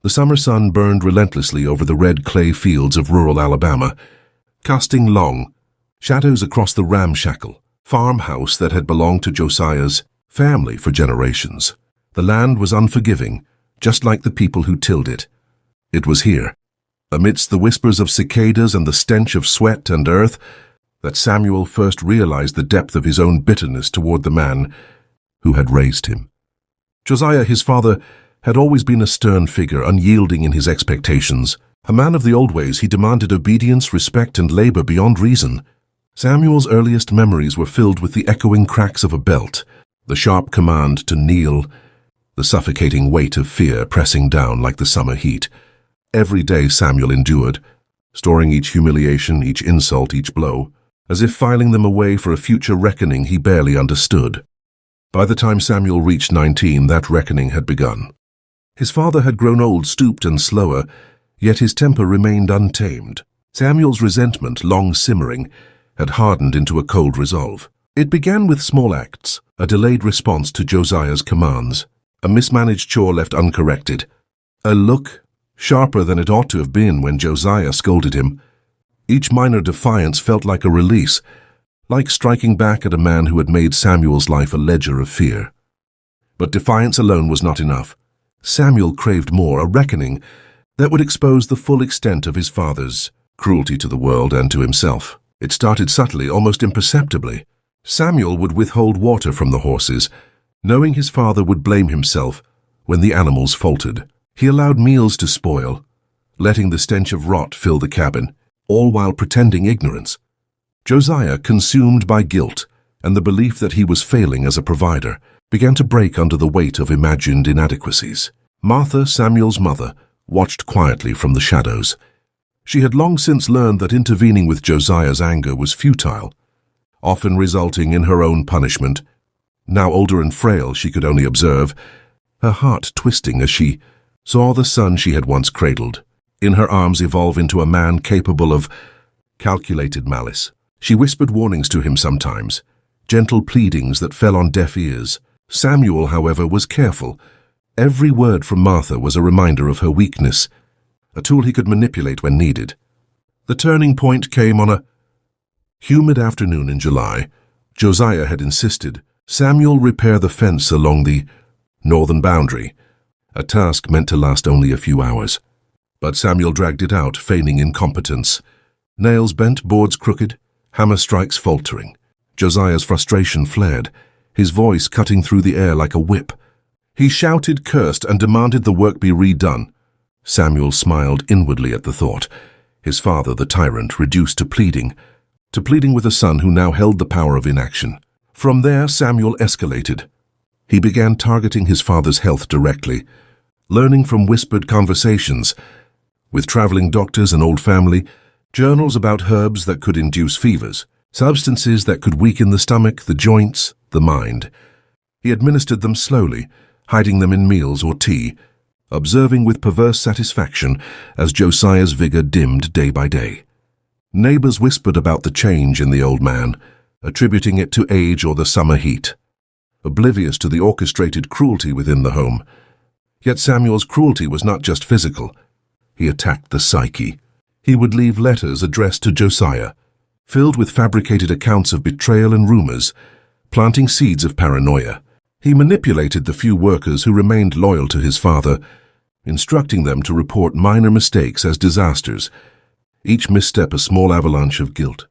The summer sun burned relentlessly over the red clay fields of rural Alabama, casting long shadows across the ramshackle farmhouse that had belonged to Josiah's family for generations. The land was unforgiving, just like the people who tilled it. It was here, amidst the whispers of cicadas and the stench of sweat and earth, that Samuel first realized the depth of his own bitterness toward the man who had raised him. Josiah, his father, had always been a stern figure, unyielding in his expectations. A man of the old ways, he demanded obedience, respect, and labor beyond reason. Samuel's earliest memories were filled with the echoing cracks of a belt, the sharp command to kneel, the suffocating weight of fear pressing down like the summer heat. Every day Samuel endured, storing each humiliation, each insult, each blow, as if filing them away for a future reckoning he barely understood. By the time Samuel reached 19, that reckoning had begun. His father had grown old, stooped and slower, yet his temper remained untamed. Samuel's resentment, long simmering, had hardened into a cold resolve. It began with small acts, a delayed response to Josiah's commands, a mismanaged chore left uncorrected, a look sharper than it ought to have been when Josiah scolded him. Each minor defiance felt like a release, like striking back at a man who had made Samuel's life a ledger of fear. But defiance alone was not enough. Samuel craved more, a reckoning that would expose the full extent of his father's cruelty to the world and to himself. It started subtly, almost imperceptibly. Samuel would withhold water from the horses, knowing his father would blame himself when the animals faltered. He allowed meals to spoil, letting the stench of rot fill the cabin, all while pretending ignorance. Josiah, consumed by guilt and the belief that he was failing as a provider, began to break under the weight of imagined inadequacies. Martha, Samuel's mother, watched quietly from the shadows. She had long since learned that intervening with Josiah's anger was futile, often resulting in her own punishment. Now older and frail, she could only observe, her heart twisting as she saw the son she had once cradled in her arms evolve into a man capable of calculated malice. She whispered warnings to him sometimes, gentle pleadings that fell on deaf ears. Samuel, however, was careful. Every word from Martha was a reminder of her weakness, a tool he could manipulate when needed. The turning point came on a humid afternoon in July. Josiah had insisted Samuel repair the fence along the northern boundary, a task meant to last only a few hours. But Samuel dragged it out, feigning incompetence. Nails bent, boards crooked, hammer strikes faltering. Josiah's frustration flared, his voice cutting through the air like a whip. He shouted, cursed, and demanded the work be redone. Samuel smiled inwardly at the thought. His father, the tyrant, reduced to pleading with a son who now held the power of inaction. From there, Samuel escalated. He began targeting his father's health directly, learning from whispered conversations with traveling doctors and old family, journals about herbs that could induce fevers, substances that could weaken the stomach, the joints, the mind. He administered them slowly, hiding them in meals or tea, observing with perverse satisfaction as Josiah's vigor dimmed day by day. Neighbors whispered about the change in the old man, attributing it to age or the summer heat, oblivious to the orchestrated cruelty within the home. Yet Samuel's cruelty was not just physical. He attacked the psyche. He would leave letters addressed to Josiah, filled with fabricated accounts of betrayal and rumors, planting seeds of paranoia. He manipulated the few workers who remained loyal to his father, instructing them to report minor mistakes as disasters, each misstep a small avalanche of guilt.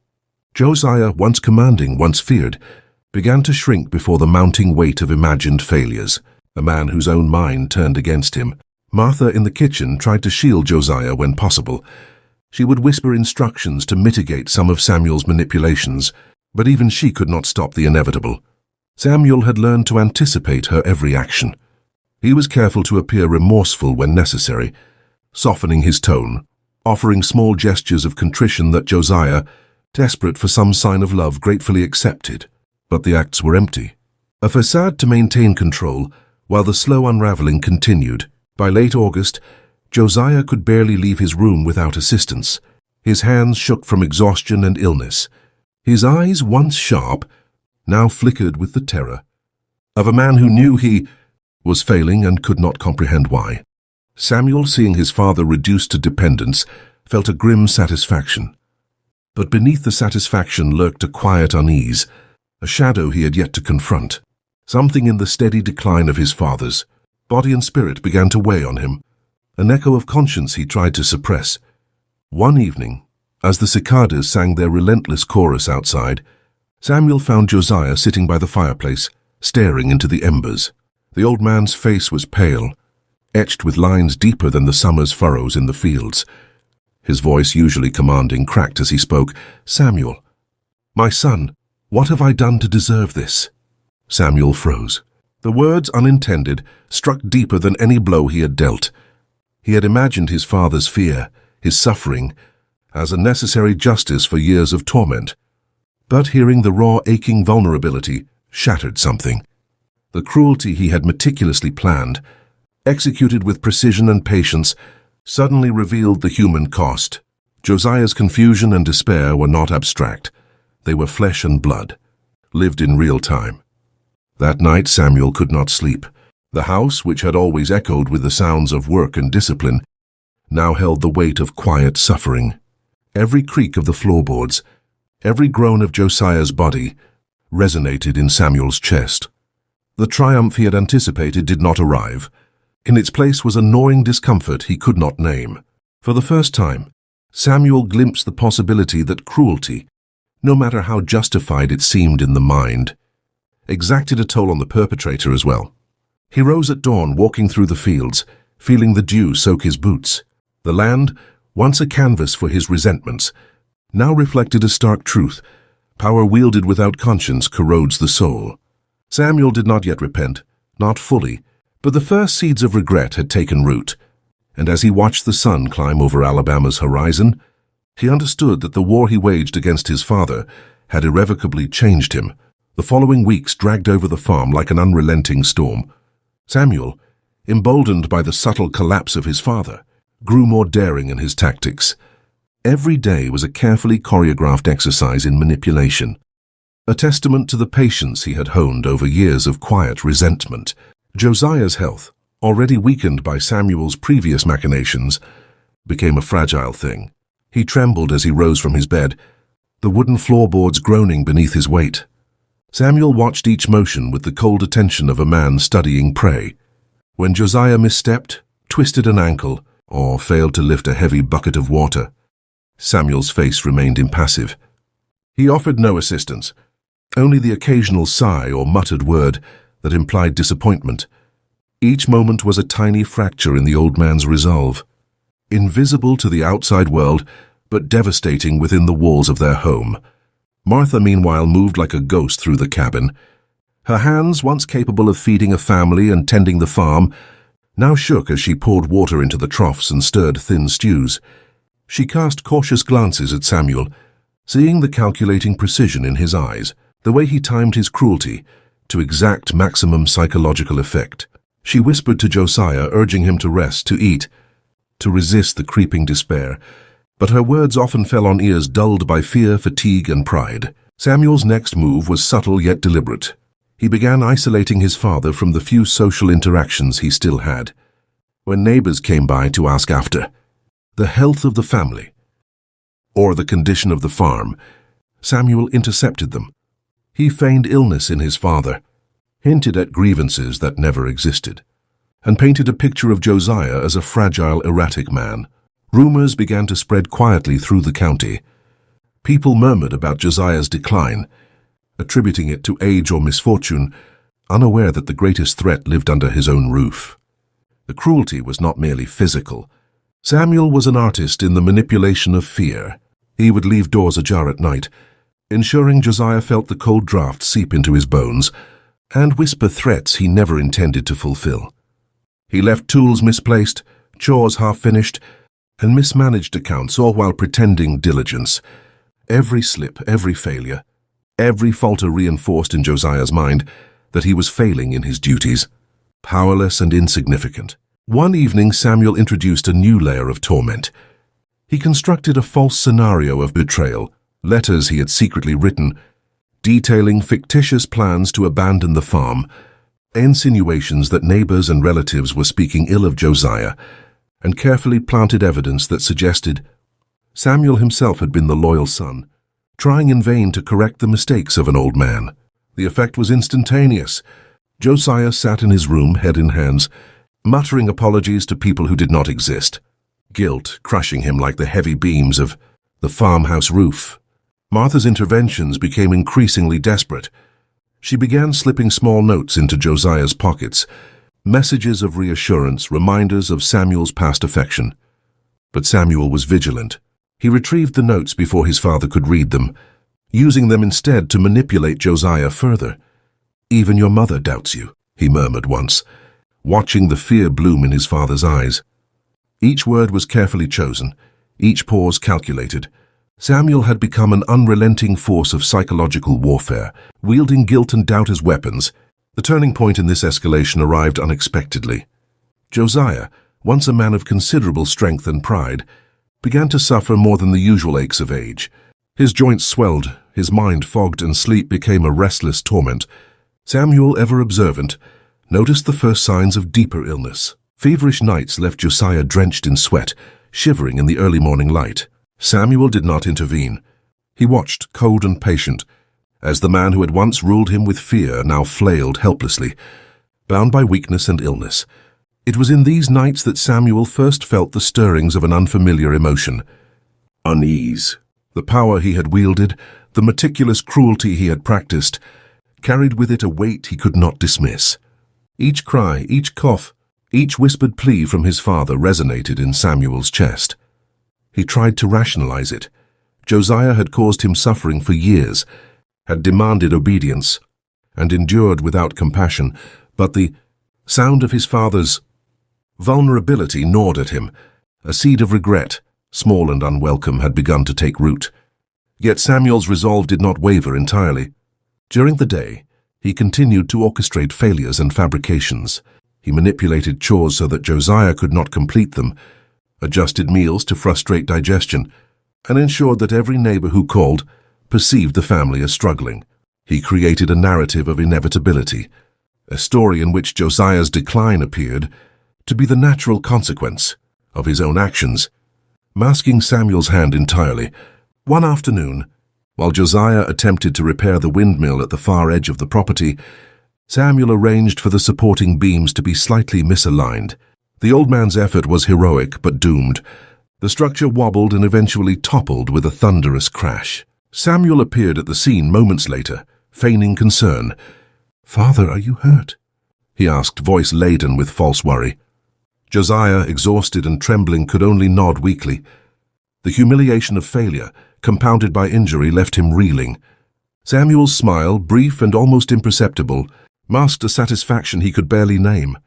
Josiah, once commanding, once feared, began to shrink before the mounting weight of imagined failures, a man whose own mind turned against him. Martha in the kitchen tried to shield Josiah when possible. She would whisper instructions to mitigate some of Samuel's manipulations, but even she could not stop the inevitable. Samuel had learned to anticipate her every action. He was careful to appear remorseful when necessary, softening his tone, offering small gestures of contrition that Josiah, desperate for some sign of love, gratefully accepted. But the acts were empty, a facade to maintain control, while the slow unraveling continued. By late August, Josiah could barely leave his room without assistance. His hands shook from exhaustion and illness. His eyes, once sharp, now flickered with the terror of a man who knew he was failing and could not comprehend why. Samuel, seeing his father reduced to dependence, felt a grim satisfaction. But beneath the satisfaction lurked a quiet unease, a shadow he had yet to confront. Something in the steady decline of his father's body and spirit began to weigh on him, an echo of conscience he tried to suppress. One evening, as the cicadas sang their relentless chorus outside, Samuel found Josiah sitting by the fireplace, staring into the embers. The old man's face was pale, etched with lines deeper than the summer's furrows in the fields. His voice, usually commanding, cracked as he spoke. "Samuel, my son, what have I done to deserve this?" Samuel froze. The words, unintended, struck deeper than any blow he had dealt. He had imagined his father's fear, his suffering, as a necessary justice for years of torment. But hearing the raw, aching vulnerability shattered something. The cruelty he had meticulously planned, executed with precision and patience, suddenly revealed the human cost. Josiah's confusion and despair were not abstract. They were flesh and blood, lived in real time. That night Samuel could not sleep. The house, which had always echoed with the sounds of work and discipline, now held the weight of quiet suffering. Every creak of the floorboards, every groan of Josiah's body, resonated in Samuel's chest. The triumph he had anticipated did not arrive. In its place was a gnawing discomfort he could not name. For the first time, Samuel glimpsed the possibility that cruelty, no matter how justified it seemed in the mind, exacted a toll on the perpetrator as well. He rose at dawn, walking through the fields, feeling the dew soak his boots. The land, once a canvas for his resentments, now reflected a stark truth. Power wielded without conscience corrodes the soul. Samuel did not yet repent, not fully, but the first seeds of regret had taken root, and as he watched the sun climb over Alabama's horizon, he understood that the war he waged against his father had irrevocably changed him. The following weeks dragged over the farm like an unrelenting storm. Samuel, emboldened by the subtle collapse of his father, grew more daring in his tactics. Every day was a carefully choreographed exercise in manipulation, a testament to the patience he had honed over years of quiet resentment. Josiah's health, already weakened by Samuel's previous machinations, became a fragile thing. He trembled as he rose from his bed, the wooden floorboards groaning beneath his weight. Samuel watched each motion with the cold attention of a man studying prey. When Josiah misstepped, twisted an ankle, or failed to lift a heavy bucket of water, Samuel's face remained impassive. He offered no assistance, only the occasional sigh or muttered word that implied disappointment. Each moment was a tiny fracture in the old man's resolve, invisible to the outside world, but devastating within the walls of their home. Martha, meanwhile, moved like a ghost through the cabin. Her hands, once capable of feeding a family and tending the farm, now shook as she poured water into the troughs and stirred thin stews. She cast cautious glances at Samuel, seeing the calculating precision in his eyes, the way he timed his cruelty to exact maximum psychological effect. She whispered to Josiah, urging him to rest, to eat, to resist the creeping despair, but her words often fell on ears dulled by fear, fatigue, and pride. Samuel's next move was subtle yet deliberate. He began isolating his father from the few social interactions he still had. When neighbors came by to ask after the health of the family or the condition of the farm, Samuel intercepted them. He feigned illness in his father, hinted at grievances that never existed, and painted a picture of Josiah as a fragile, erratic man. Rumors began to spread quietly through the county. People murmured about Josiah's decline, attributing it to age or misfortune, unaware that the greatest threat lived under his own roof. The cruelty was not merely physical. Samuel was an artist in the manipulation of fear. He would leave doors ajar at night, ensuring Josiah felt the cold draft seep into his bones, and whisper threats he never intended to fulfill. He left tools misplaced, chores half-finished, and mismanaged accounts, all while pretending diligence. Every slip, every failure, every falter reinforced in Josiah's mind that he was failing in his duties, powerless and insignificant. One evening, Samuel introduced a new layer of torment. He constructed a false scenario of betrayal, letters he had secretly written, detailing fictitious plans to abandon the farm, insinuations that neighbors and relatives were speaking ill of Josiah, and carefully planted evidence that suggested Samuel himself had been the loyal son, trying in vain to correct the mistakes of an old man. The effect was instantaneous. Josiah sat in his room, head in hands, muttering apologies to people who did not exist, guilt crushing him like the heavy beams of the farmhouse roof. Martha's interventions became increasingly desperate. She began slipping small notes into Josiah's pockets, messages of reassurance, reminders of Samuel's past affection. But Samuel was vigilant. He retrieved the notes before his father could read them, using them instead to manipulate Josiah further. "Even your mother doubts you," he murmured once, watching the fear bloom in his father's eyes. Each word was carefully chosen, each pause calculated. Samuel had become an unrelenting force of psychological warfare, wielding guilt and doubt as weapons. The turning point in this escalation arrived unexpectedly. Josiah, once a man of considerable strength and pride, began to suffer more than the usual aches of age. His joints swelled, his mind fogged, and sleep became a restless torment. Samuel, ever observant, noticed the first signs of deeper illness. Feverish nights left Josiah drenched in sweat, shivering in the early morning light. Samuel did not intervene. He watched, cold and patient, as the man who had once ruled him with fear now flailed helplessly, bound by weakness and illness. It was in these nights that Samuel first felt the stirrings of an unfamiliar emotion. Unease. The power he had wielded, the meticulous cruelty he had practiced, carried with it a weight he could not dismiss. Each cry, each cough, each whispered plea from his father resonated in Samuel's chest. He tried to rationalize it. Josiah had caused him suffering for years, had demanded obedience, and endured without compassion, but the sound of his father's vulnerability gnawed at him. A seed of regret, small and unwelcome, had begun to take root. Yet Samuel's resolve did not waver entirely. During the day, he continued to orchestrate failures and fabrications. He manipulated chores so that Josiah could not complete them, adjusted meals to frustrate digestion, and ensured that every neighbor who called perceived the family as struggling. He created a narrative of inevitability, a story in which Josiah's decline appeared to be the natural consequence of his own actions, masking Samuel's hand entirely. One afternoon, while Josiah attempted to repair the windmill at the far edge of the property, Samuel arranged for the supporting beams to be slightly misaligned. The old man's effort was heroic but doomed. The structure wobbled and eventually toppled with a thunderous crash. Samuel appeared at the scene moments later, feigning concern. "Father, are you hurt?" he asked, voice laden with false worry. Josiah, exhausted and trembling, could only nod weakly. The humiliation of failure, compounded by injury, left him reeling. Samuel's smile, brief and almost imperceptible, masked a satisfaction he could barely name.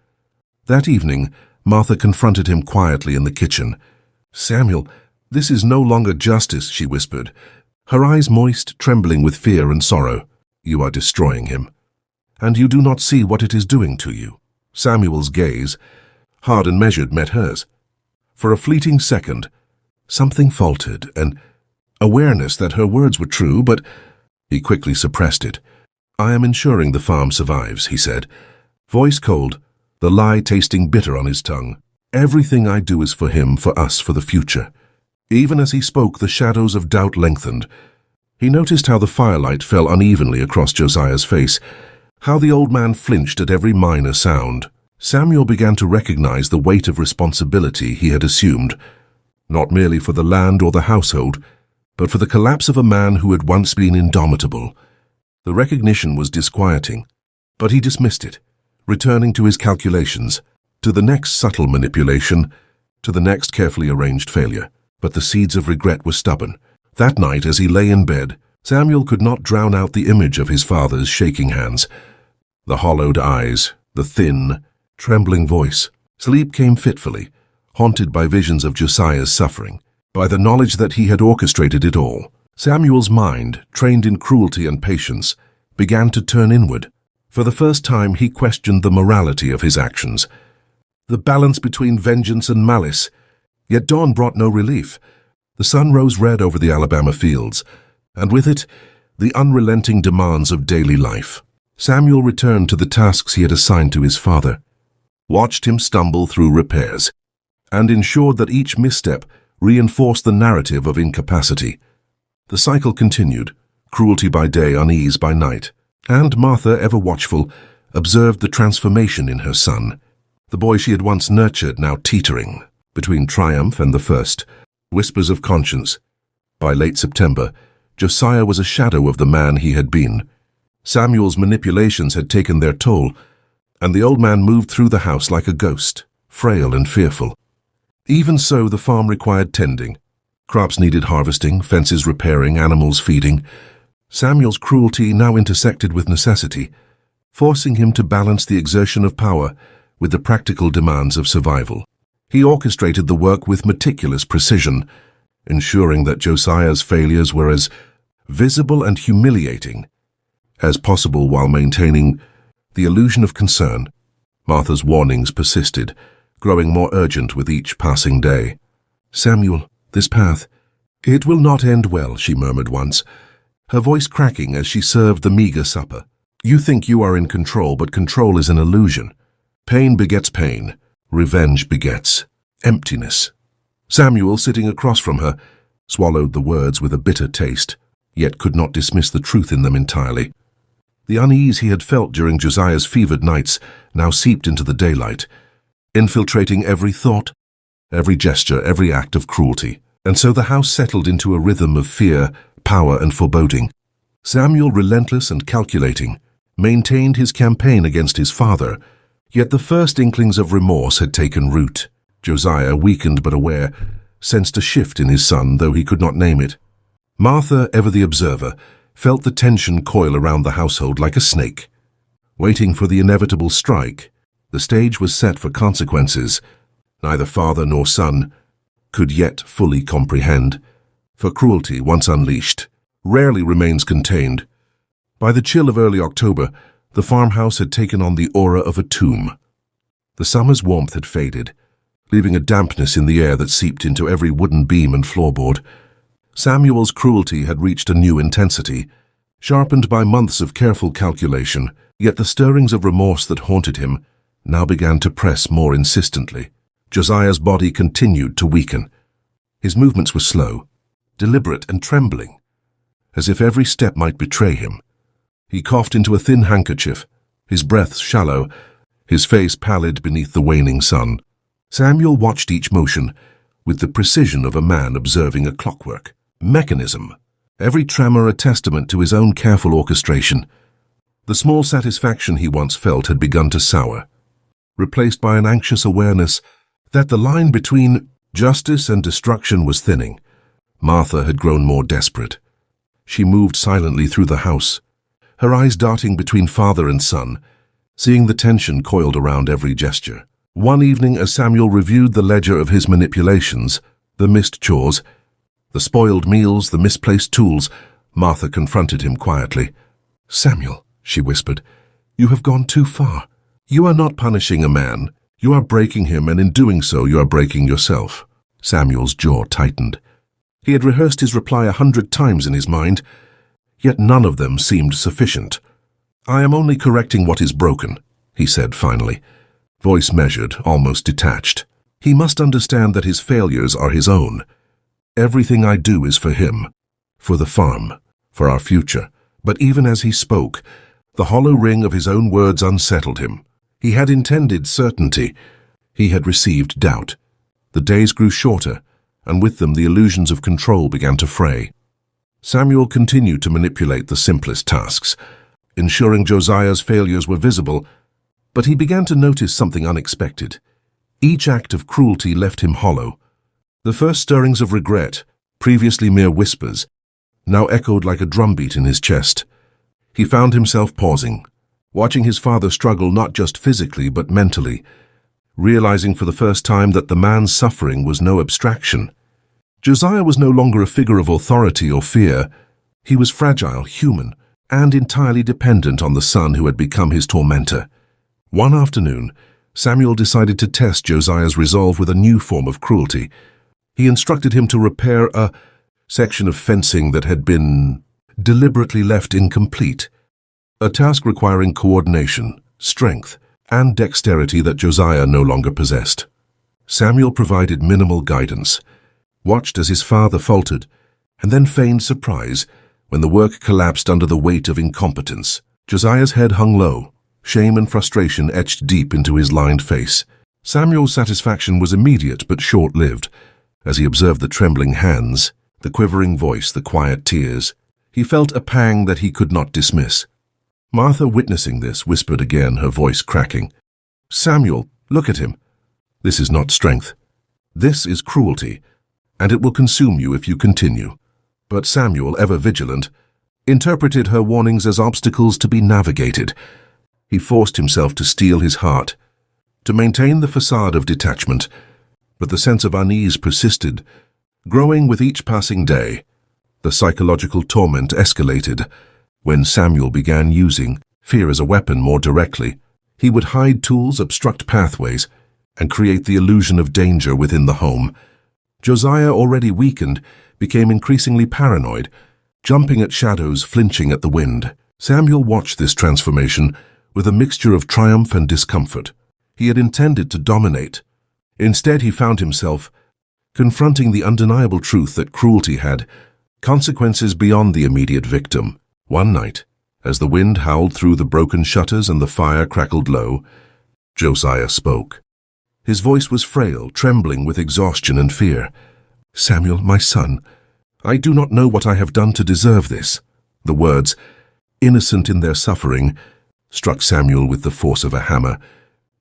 That evening, Martha confronted him quietly in the kitchen. "Samuel, this is no longer justice," she whispered, her eyes moist, trembling with fear and sorrow. "You are destroying him, and you do not see what it is doing to you." Samuel's gaze, hard and measured, met hers. For a fleeting second, something faltered, an awareness that her words were true, but he quickly suppressed it. "I am ensuring the farm survives," he said, voice cold, the lie tasting bitter on his tongue. "Everything I do is for him, for us, for the future." Even as he spoke, the shadows of doubt lengthened. He noticed how the firelight fell unevenly across Josiah's face, how the old man flinched at every minor sound. Samuel began to recognize the weight of responsibility he had assumed, not merely for the land or the household, but for the collapse of a man who had once been indomitable. The recognition was disquieting, but he dismissed it, returning to his calculations, to the next subtle manipulation, to the next carefully arranged failure. But the seeds of regret were stubborn. That night, as he lay in bed, Samuel could not drown out the image of his father's shaking hands, the hollowed eyes, the thin, trembling voice. Sleep came fitfully, haunted by visions of Josiah's suffering, by the knowledge that he had orchestrated it all. Samuel's mind, trained in cruelty and patience, began to turn inward. For the first time, he questioned the morality of his actions, the balance between vengeance and malice. Yet dawn brought no relief. The sun rose red over the Alabama fields, and with it, the unrelenting demands of daily life. Samuel returned to the tasks he had assigned to his father, watched him stumble through repairs, and ensured that each misstep reinforced the narrative of incapacity. The cycle continued, cruelty by day, unease by night, and Martha, ever watchful, observed the transformation in her son. The boy she had once nurtured now teetering between triumph and the first whispers of conscience. By late September, Josiah was a shadow of the man he had been. Samuel's manipulations had taken their toll, and the old man moved through the house like a ghost, frail and fearful. Even so, the farm required tending. Crops needed harvesting, fences repairing, animals feeding. Samuel's cruelty now intersected with necessity, forcing him to balance the exertion of power with the practical demands of survival. He orchestrated the work with meticulous precision, ensuring that Josiah's failures were as visible and humiliating as possible while maintaining the illusion of concern. Martha's warnings persisted, growing more urgent with each passing day. "Samuel, this path, it will not end well," she murmured once, her voice cracking as she served the meager supper. "You think you are in control, but control is an illusion. Pain begets pain. Revenge begets emptiness." Samuel, sitting across from her, swallowed the words with a bitter taste, yet could not dismiss the truth in them entirely. The unease he had felt during Josiah's fevered nights now seeped into the daylight, infiltrating every thought, every gesture, every act of cruelty. And so the house settled into a rhythm of fear, power, and foreboding. Samuel, relentless and calculating, maintained his campaign against his father, yet the first inklings of remorse had taken root. Josiah, weakened but aware, sensed a shift in his son, though he could not name it. Martha, ever the observer, felt the tension coil around the household like a snake. Waiting for the inevitable strike, the stage was set for consequences neither father nor son could yet fully comprehend, for cruelty, once unleashed, rarely remains contained. By the chill of early October, the farmhouse had taken on the aura of a tomb. The summer's warmth had faded, leaving a dampness in the air that seeped into every wooden beam and floorboard. Samuel's cruelty had reached a new intensity, sharpened by months of careful calculation, yet the stirrings of remorse that haunted him now began to press more insistently. Josiah's body continued to weaken. His movements were slow, deliberate and trembling, as if every step might betray him. He coughed into a thin handkerchief, his breath shallow, his face pallid beneath the waning sun. Samuel watched each motion with the precision of a man observing a clockwork mechanism, every tremor a testament to his own careful orchestration. The small satisfaction he once felt had begun to sour, replaced by an anxious awareness that the line between justice and destruction was thinning. Martha had grown more desperate. She moved silently through the house, her eyes darting between father and son, seeing the tension coiled around every gesture. One evening, as Samuel reviewed the ledger of his manipulations, the missed chores, the spoiled meals, the misplaced tools, Martha confronted him quietly. "Samuel," she whispered, "you have gone too far. You are not punishing a man. You are breaking him, and in doing so, you are breaking yourself." Samuel's jaw tightened. He had rehearsed his reply 100 times in his mind, yet none of them seemed sufficient. "I am only correcting what is broken," he said finally, voice measured, almost detached. "He must understand that his failures are his own. Everything I do is for him, for the farm, for our future." But even as he spoke, the hollow ring of his own words unsettled him. He had intended certainty. He had received doubt. The days grew shorter, and with them the illusions of control began to fray. Samuel continued to manipulate the simplest tasks, ensuring Josiah's failures were visible, but he began to notice something unexpected. Each act of cruelty left him hollow. The first stirrings of regret, previously mere whispers, now echoed like a drumbeat in his chest. He found himself pausing, watching his father struggle not just physically but mentally, realizing for the first time that the man's suffering was no abstraction. Josiah was no longer a figure of authority or fear. He was fragile, human, and entirely dependent on the son who had become his tormentor. One afternoon, Samuel decided to test Josiah's resolve with a new form of cruelty. He instructed him to repair a section of fencing that had been deliberately left incomplete, a task requiring coordination, strength, and dexterity that Josiah no longer possessed. Samuel provided minimal guidance, watched as his father faltered, and then feigned surprise when the work collapsed under the weight of incompetence. Josiah's head hung low, shame and frustration etched deep into his lined face. Samuel's satisfaction was immediate but short-lived. As he observed the trembling hands, the quivering voice, the quiet tears, he felt a pang that he could not dismiss. Martha, witnessing this, whispered again, her voice cracking, "Samuel, look at him. This is not strength. This is cruelty, and it will consume you if you continue." But Samuel, ever vigilant, interpreted her warnings as obstacles to be navigated. He forced himself to steel his heart, to maintain the facade of detachment, but the sense of unease persisted, growing with each passing day. The psychological torment escalated. When Samuel began using fear as a weapon more directly, he would hide tools, obstruct pathways, and create the illusion of danger within the home. Josiah, already weakened, became increasingly paranoid, jumping at shadows, flinching at the wind. Samuel watched this transformation with a mixture of triumph and discomfort. He had intended to dominate. Instead, he found himself confronting the undeniable truth that cruelty had consequences beyond the immediate victim. One night, as the wind howled through the broken shutters and the fire crackled low, Josiah spoke. His voice was frail, trembling with exhaustion and fear. "Samuel, my son, I do not know what I have done to deserve this." The words, innocent in their suffering, struck Samuel with the force of a hammer.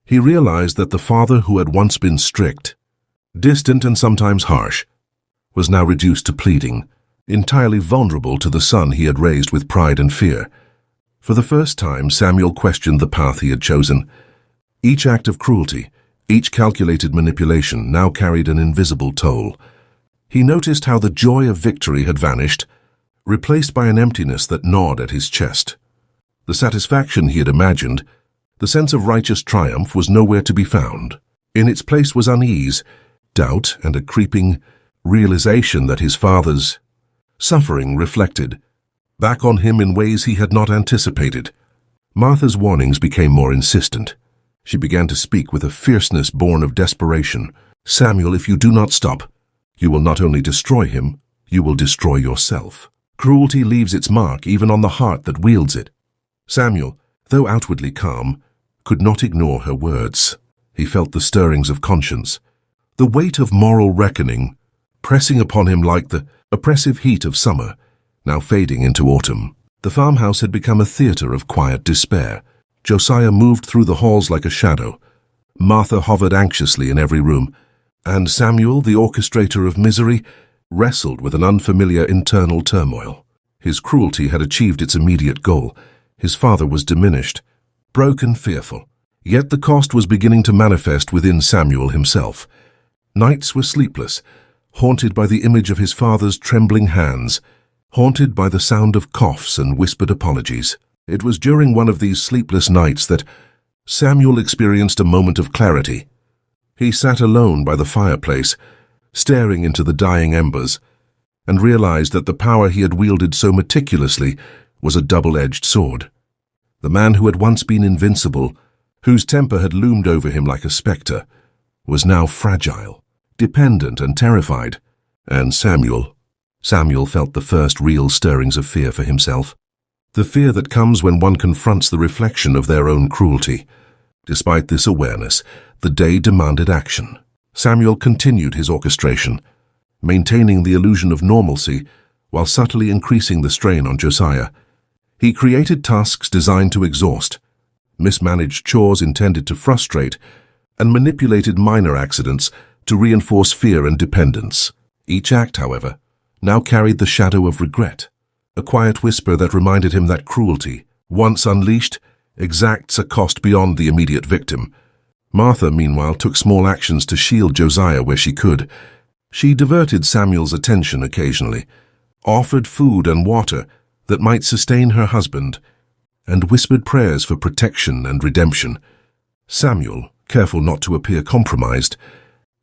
He realized that the father who had once been strict, distant and sometimes harsh, was now reduced to pleading, entirely vulnerable to the son he had raised with pride and fear. For the first time, Samuel questioned the path he had chosen. Each act of cruelty, each calculated manipulation now carried an invisible toll. He noticed how the joy of victory had vanished, replaced by an emptiness that gnawed at his chest. The satisfaction he had imagined, the sense of righteous triumph, was nowhere to be found. In its place was unease, doubt, and a creeping realization that his father's suffering reflected back on him in ways he had not anticipated. Martha's warnings became more insistent. She began to speak with a fierceness born of desperation. "Samuel, if you do not stop, you will not only destroy him, you will destroy yourself. Cruelty leaves its mark even on the heart that wields it." Samuel, though outwardly calm, could not ignore her words. He felt the stirrings of conscience, the weight of moral reckoning, pressing upon him like the oppressive heat of summer, now fading into autumn. The farmhouse had become a theater of quiet despair. Josiah moved through the halls like a shadow. Martha hovered anxiously in every room, and Samuel, the orchestrator of misery, wrestled with an unfamiliar internal turmoil. His cruelty had achieved its immediate goal. His father was diminished, broken, fearful. Yet the cost was beginning to manifest within Samuel himself. Nights were sleepless, haunted by the image of his father's trembling hands, haunted by the sound of coughs and whispered apologies. It was during one of these sleepless nights that Samuel experienced a moment of clarity. He sat alone by the fireplace, staring into the dying embers, and realized that the power he had wielded so meticulously was a double-edged sword. The man who had once been invincible, whose temper had loomed over him like a spectre, was now fragile, dependent and terrified. And Samuel felt the first real stirrings of fear for himself. The fear that comes when one confronts the reflection of their own cruelty. Despite this awareness, the day demanded action. Samuel continued his orchestration, maintaining the illusion of normalcy while subtly increasing the strain on Josiah. He created tasks designed to exhaust, mismanaged chores intended to frustrate, and manipulated minor accidents to reinforce fear and dependence. Each act, however, now carried the shadow of regret, a quiet whisper that reminded him that cruelty, once unleashed, exacts a cost beyond the immediate victim. Martha, meanwhile, took small actions to shield Josiah where she could. She diverted Samuel's attention occasionally, offered food and water that might sustain her husband, and whispered prayers for protection and redemption. Samuel, careful not to appear compromised,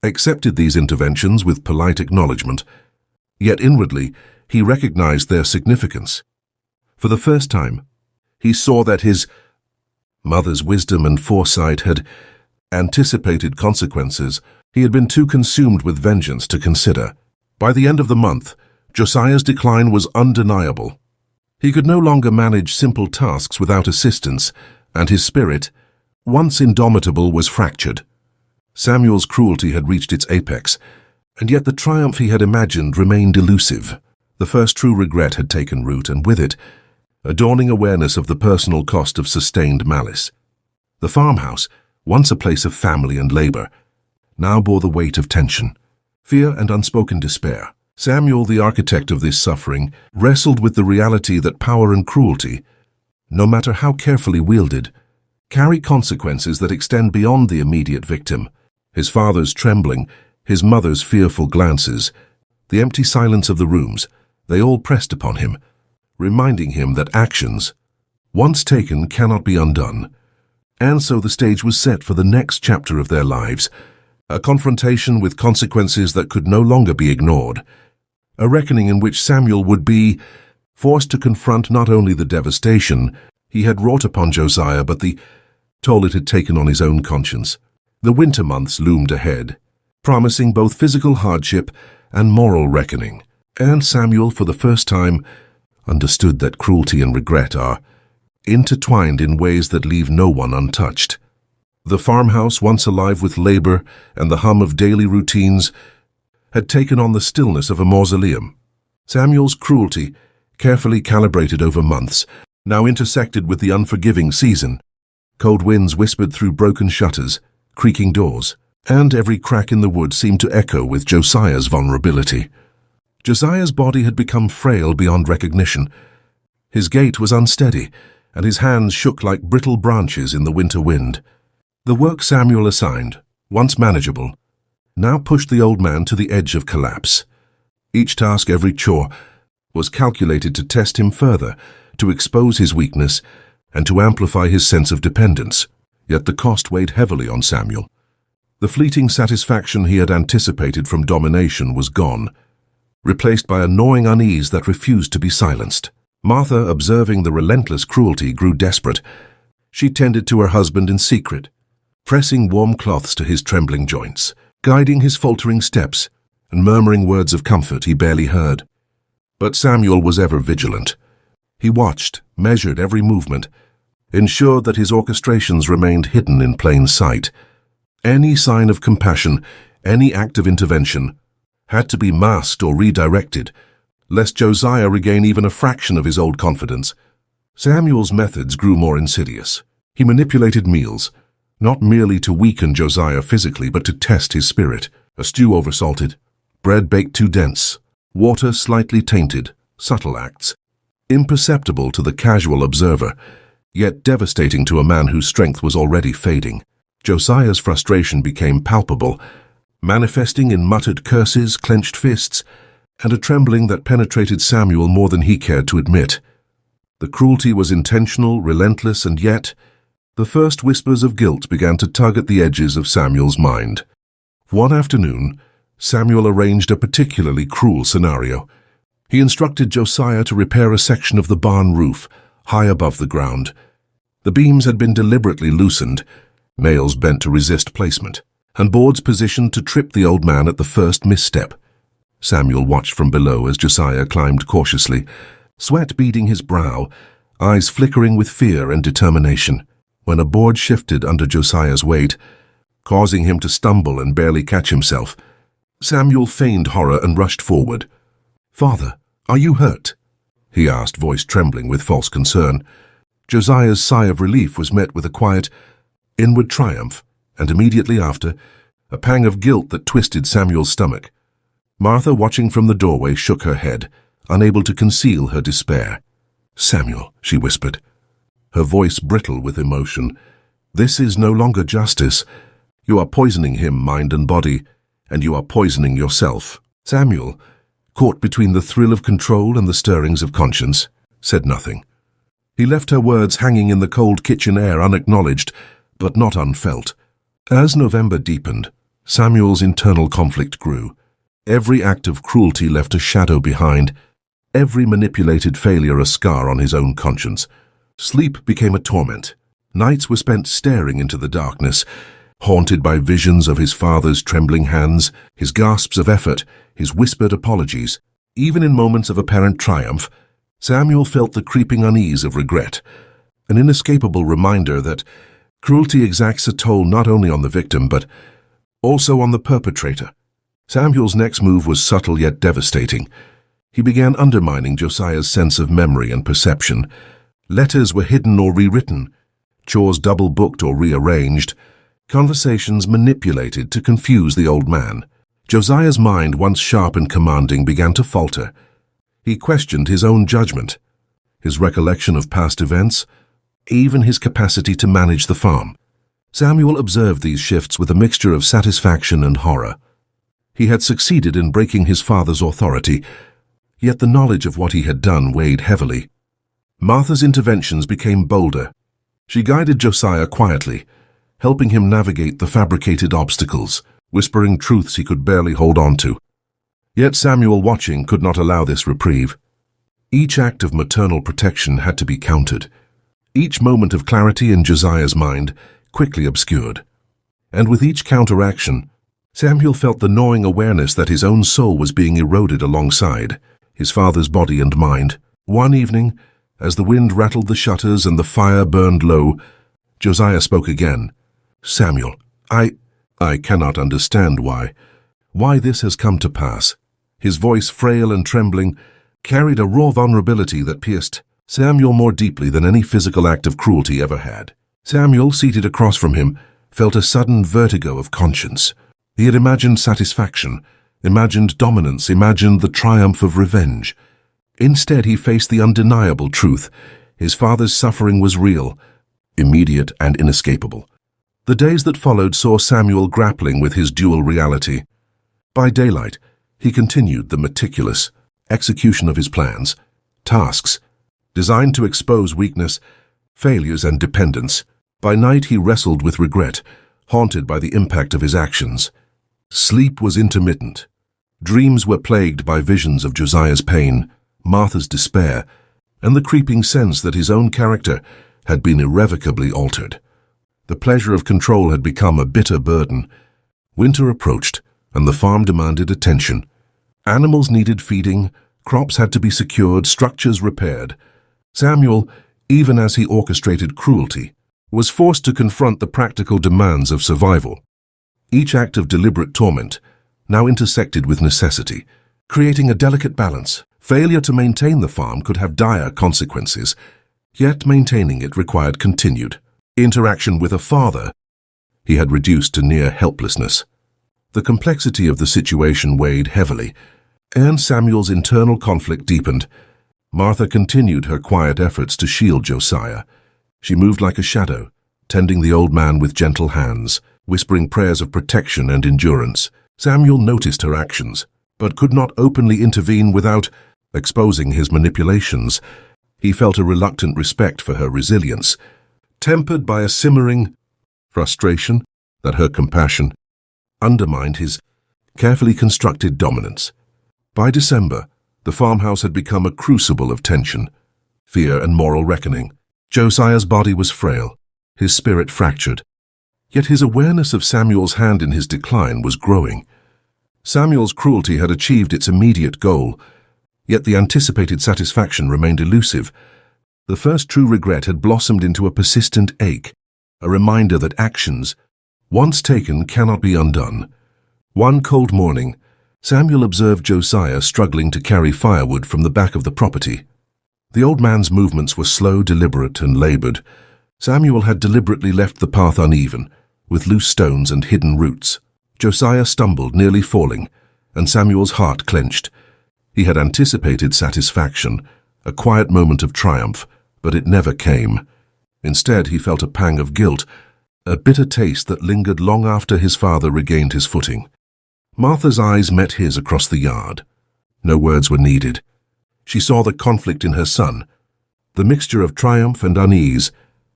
accepted these interventions with polite acknowledgement, yet inwardly he recognized their significance. For the first time, he saw that his mother's wisdom and foresight had anticipated consequences He had been too consumed with vengeance to consider. By the end of the month, Josiah's decline was undeniable. He could no longer manage simple tasks without assistance, and his spirit, once indomitable, was fractured. Samuel's cruelty had reached its apex, and yet the triumph he had imagined remained elusive. The first true regret had taken root, and with it, a dawning awareness of the personal cost of sustained malice. The farmhouse, once a place of family and labor, now bore the weight of tension, fear, and unspoken despair. Samuel, the architect of this suffering, wrestled with the reality that power and cruelty, no matter how carefully wielded, carry consequences that extend beyond the immediate victim. His father's trembling, his mother's fearful glances, the empty silence of the rooms, they all pressed upon him, reminding him that actions, once taken, cannot be undone. And so the stage was set for the next chapter of their lives, a confrontation with consequences that could no longer be ignored, a reckoning in which Samuel would be forced to confront not only the devastation he had wrought upon Josiah, but the toll it had taken on his own conscience. The winter months loomed ahead, promising both physical hardship and moral reckoning, and Samuel, for the first time, understood that cruelty and regret are intertwined in ways that leave no one untouched. The farmhouse, once alive with labor and the hum of daily routines, had taken on the stillness of a mausoleum. Samuel's cruelty, carefully calibrated over months, now intersected with the unforgiving season. Cold winds whispered through broken shutters, creaking doors, and every crack in the wood seemed to echo with Josiah's vulnerability. Josiah's body had become frail beyond recognition. His gait was unsteady, and his hands shook like brittle branches in the winter wind. The work Samuel assigned, once manageable, now pushed the old man to the edge of collapse. Each task, every chore, was calculated to test him further, to expose his weakness, and to amplify his sense of dependence. Yet the cost weighed heavily on Samuel. The fleeting satisfaction he had anticipated from domination was gone, replaced by a gnawing unease that refused to be silenced. Martha, observing the relentless cruelty, grew desperate. She tended to her husband in secret, pressing warm cloths to his trembling joints, guiding his faltering steps, and murmuring words of comfort he barely heard. But Samuel was ever vigilant. He watched, measured every movement, ensured that his orchestrations remained hidden in plain sight. Any sign of compassion, any act of intervention, had to be masked or redirected, lest Josiah regain even a fraction of his old confidence. Samuel's methods grew more insidious. He manipulated meals, not merely to weaken Josiah physically, but to test his spirit. A stew oversalted, bread baked too dense, water slightly tainted, subtle acts, imperceptible to the casual observer, yet devastating to a man whose strength was already fading. Josiah's frustration became palpable, manifesting in muttered curses, clenched fists, and a trembling that penetrated Samuel more than he cared to admit. The cruelty was intentional, relentless, and yet the first whispers of guilt began to tug at the edges of Samuel's mind. One afternoon, Samuel arranged a particularly cruel scenario. He instructed Josiah to repair a section of the barn roof, high above the ground. The beams had been deliberately loosened, nails bent to resist placement, and boards positioned to trip the old man at the first misstep. Samuel watched from below as Josiah climbed cautiously, sweat beading his brow, eyes flickering with fear and determination. When a board shifted under Josiah's weight, causing him to stumble and barely catch himself, Samuel feigned horror and rushed forward. "Father, are you hurt?" he asked, voice trembling with false concern. Josiah's sigh of relief was met with a quiet, inward triumph, and immediately after, a pang of guilt that twisted Samuel's stomach. Martha, watching from the doorway, shook her head, unable to conceal her despair. "Samuel," she whispered, her voice brittle with emotion, "this is no longer justice. You are poisoning him, mind and body, and you are poisoning yourself." Samuel, caught between the thrill of control and the stirrings of conscience, said nothing. He left her words hanging in the cold kitchen air unacknowledged, but not unfelt. As November deepened, Samuel's internal conflict grew. Every act of cruelty left a shadow behind, every manipulated failure a scar on his own conscience. Sleep became a torment. Nights were spent staring into the darkness, haunted by visions of his father's trembling hands, his gasps of effort, his whispered apologies. Even in moments of apparent triumph, Samuel felt the creeping unease of regret, an inescapable reminder that cruelty exacts a toll not only on the victim but also on the perpetrator. Samuel's next move was subtle yet devastating. He began undermining Josiah's sense of memory and perception. Letters were hidden or rewritten, chores double-booked or rearranged, conversations manipulated to confuse the old man. Josiah's mind, once sharp and commanding, began to falter. He questioned his own judgment, his recollection of past events, even his capacity to manage the farm. Samuel observed these shifts with a mixture of satisfaction and horror. He had succeeded in breaking his father's authority, yet the knowledge of what he had done weighed heavily. Martha's interventions became bolder. She guided Josiah quietly, helping him navigate the fabricated obstacles, whispering truths he could barely hold on to. Yet Samuel, watching, could not allow this reprieve. Each act of maternal protection had to be countered. Each moment of clarity in Josiah's mind quickly obscured. And with each counteraction, Samuel felt the gnawing awareness that his own soul was being eroded alongside his father's body and mind. One evening, as the wind rattled the shutters and the fire burned low, Josiah spoke again. "Samuel, I cannot understand why this has come to pass." His voice, frail and trembling, carried a raw vulnerability that pierced Samuel more deeply than any physical act of cruelty ever had. Samuel, seated across from him, felt a sudden vertigo of conscience. He had imagined satisfaction, imagined dominance, imagined the triumph of revenge. Instead, he faced the undeniable truth. His father's suffering was real, immediate and inescapable. The days that followed saw Samuel grappling with his dual reality. By daylight, he continued the meticulous execution of his plans, tasks designed to expose weakness, failures, and dependence. By night, he wrestled with regret, haunted by the impact of his actions. Sleep was intermittent. Dreams were plagued by visions of Josiah's pain, Martha's despair, and the creeping sense that his own character had been irrevocably altered. The pleasure of control had become a bitter burden. Winter approached, and the farm demanded attention. Animals needed feeding, crops had to be secured, structures repaired. Samuel, even as he orchestrated cruelty, was forced to confront the practical demands of survival. Each act of deliberate torment now intersected with necessity, creating a delicate balance. Failure to maintain the farm could have dire consequences, yet maintaining it required continued interaction with a father he had reduced to near helplessness. The complexity of the situation weighed heavily, and Samuel's internal conflict deepened. Martha continued her quiet efforts to shield Josiah. She moved like a shadow, tending the old man with gentle hands, whispering prayers of protection and endurance. Samuel noticed her actions, but could not openly intervene without exposing his manipulations. He felt a reluctant respect for her resilience, tempered by a simmering frustration that her compassion undermined his carefully constructed dominance. By December, the farmhouse had become a crucible of tension, fear, and moral reckoning. Josiah's body was frail, his spirit fractured, yet his awareness of Samuel's hand in his decline was growing. Samuel's cruelty had achieved its immediate goal, yet the anticipated satisfaction remained elusive. The first true regret had blossomed into a persistent ache, a reminder that actions, once taken, cannot be undone. One cold morning, Samuel observed Josiah struggling to carry firewood from the back of the property. The old man's movements were slow, deliberate, and labored. Samuel had deliberately left the path uneven, with loose stones and hidden roots. Josiah stumbled, nearly falling, and Samuel's heart clenched. He had anticipated satisfaction, a quiet moment of triumph, but it never came. Instead, he felt a pang of guilt, a bitter taste that lingered long after his father regained his footing. Martha's eyes met his across the yard. No words were needed. She saw the conflict in her son, the mixture of triumph and unease,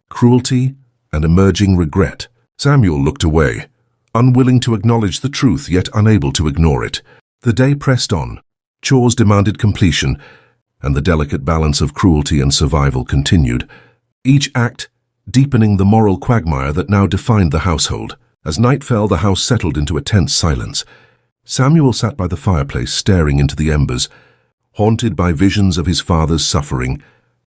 cruelty and emerging regret. Samuel looked away, unwilling to acknowledge the truth, yet unable to ignore it. The day pressed on. Chores demanded completion, and the delicate balance of cruelty and survival continued, each act deepening the moral quagmire that now defined the household. As night fell, the house settled into a tense silence. Samuel sat by the fireplace, staring into the embers, haunted by visions of his father's suffering,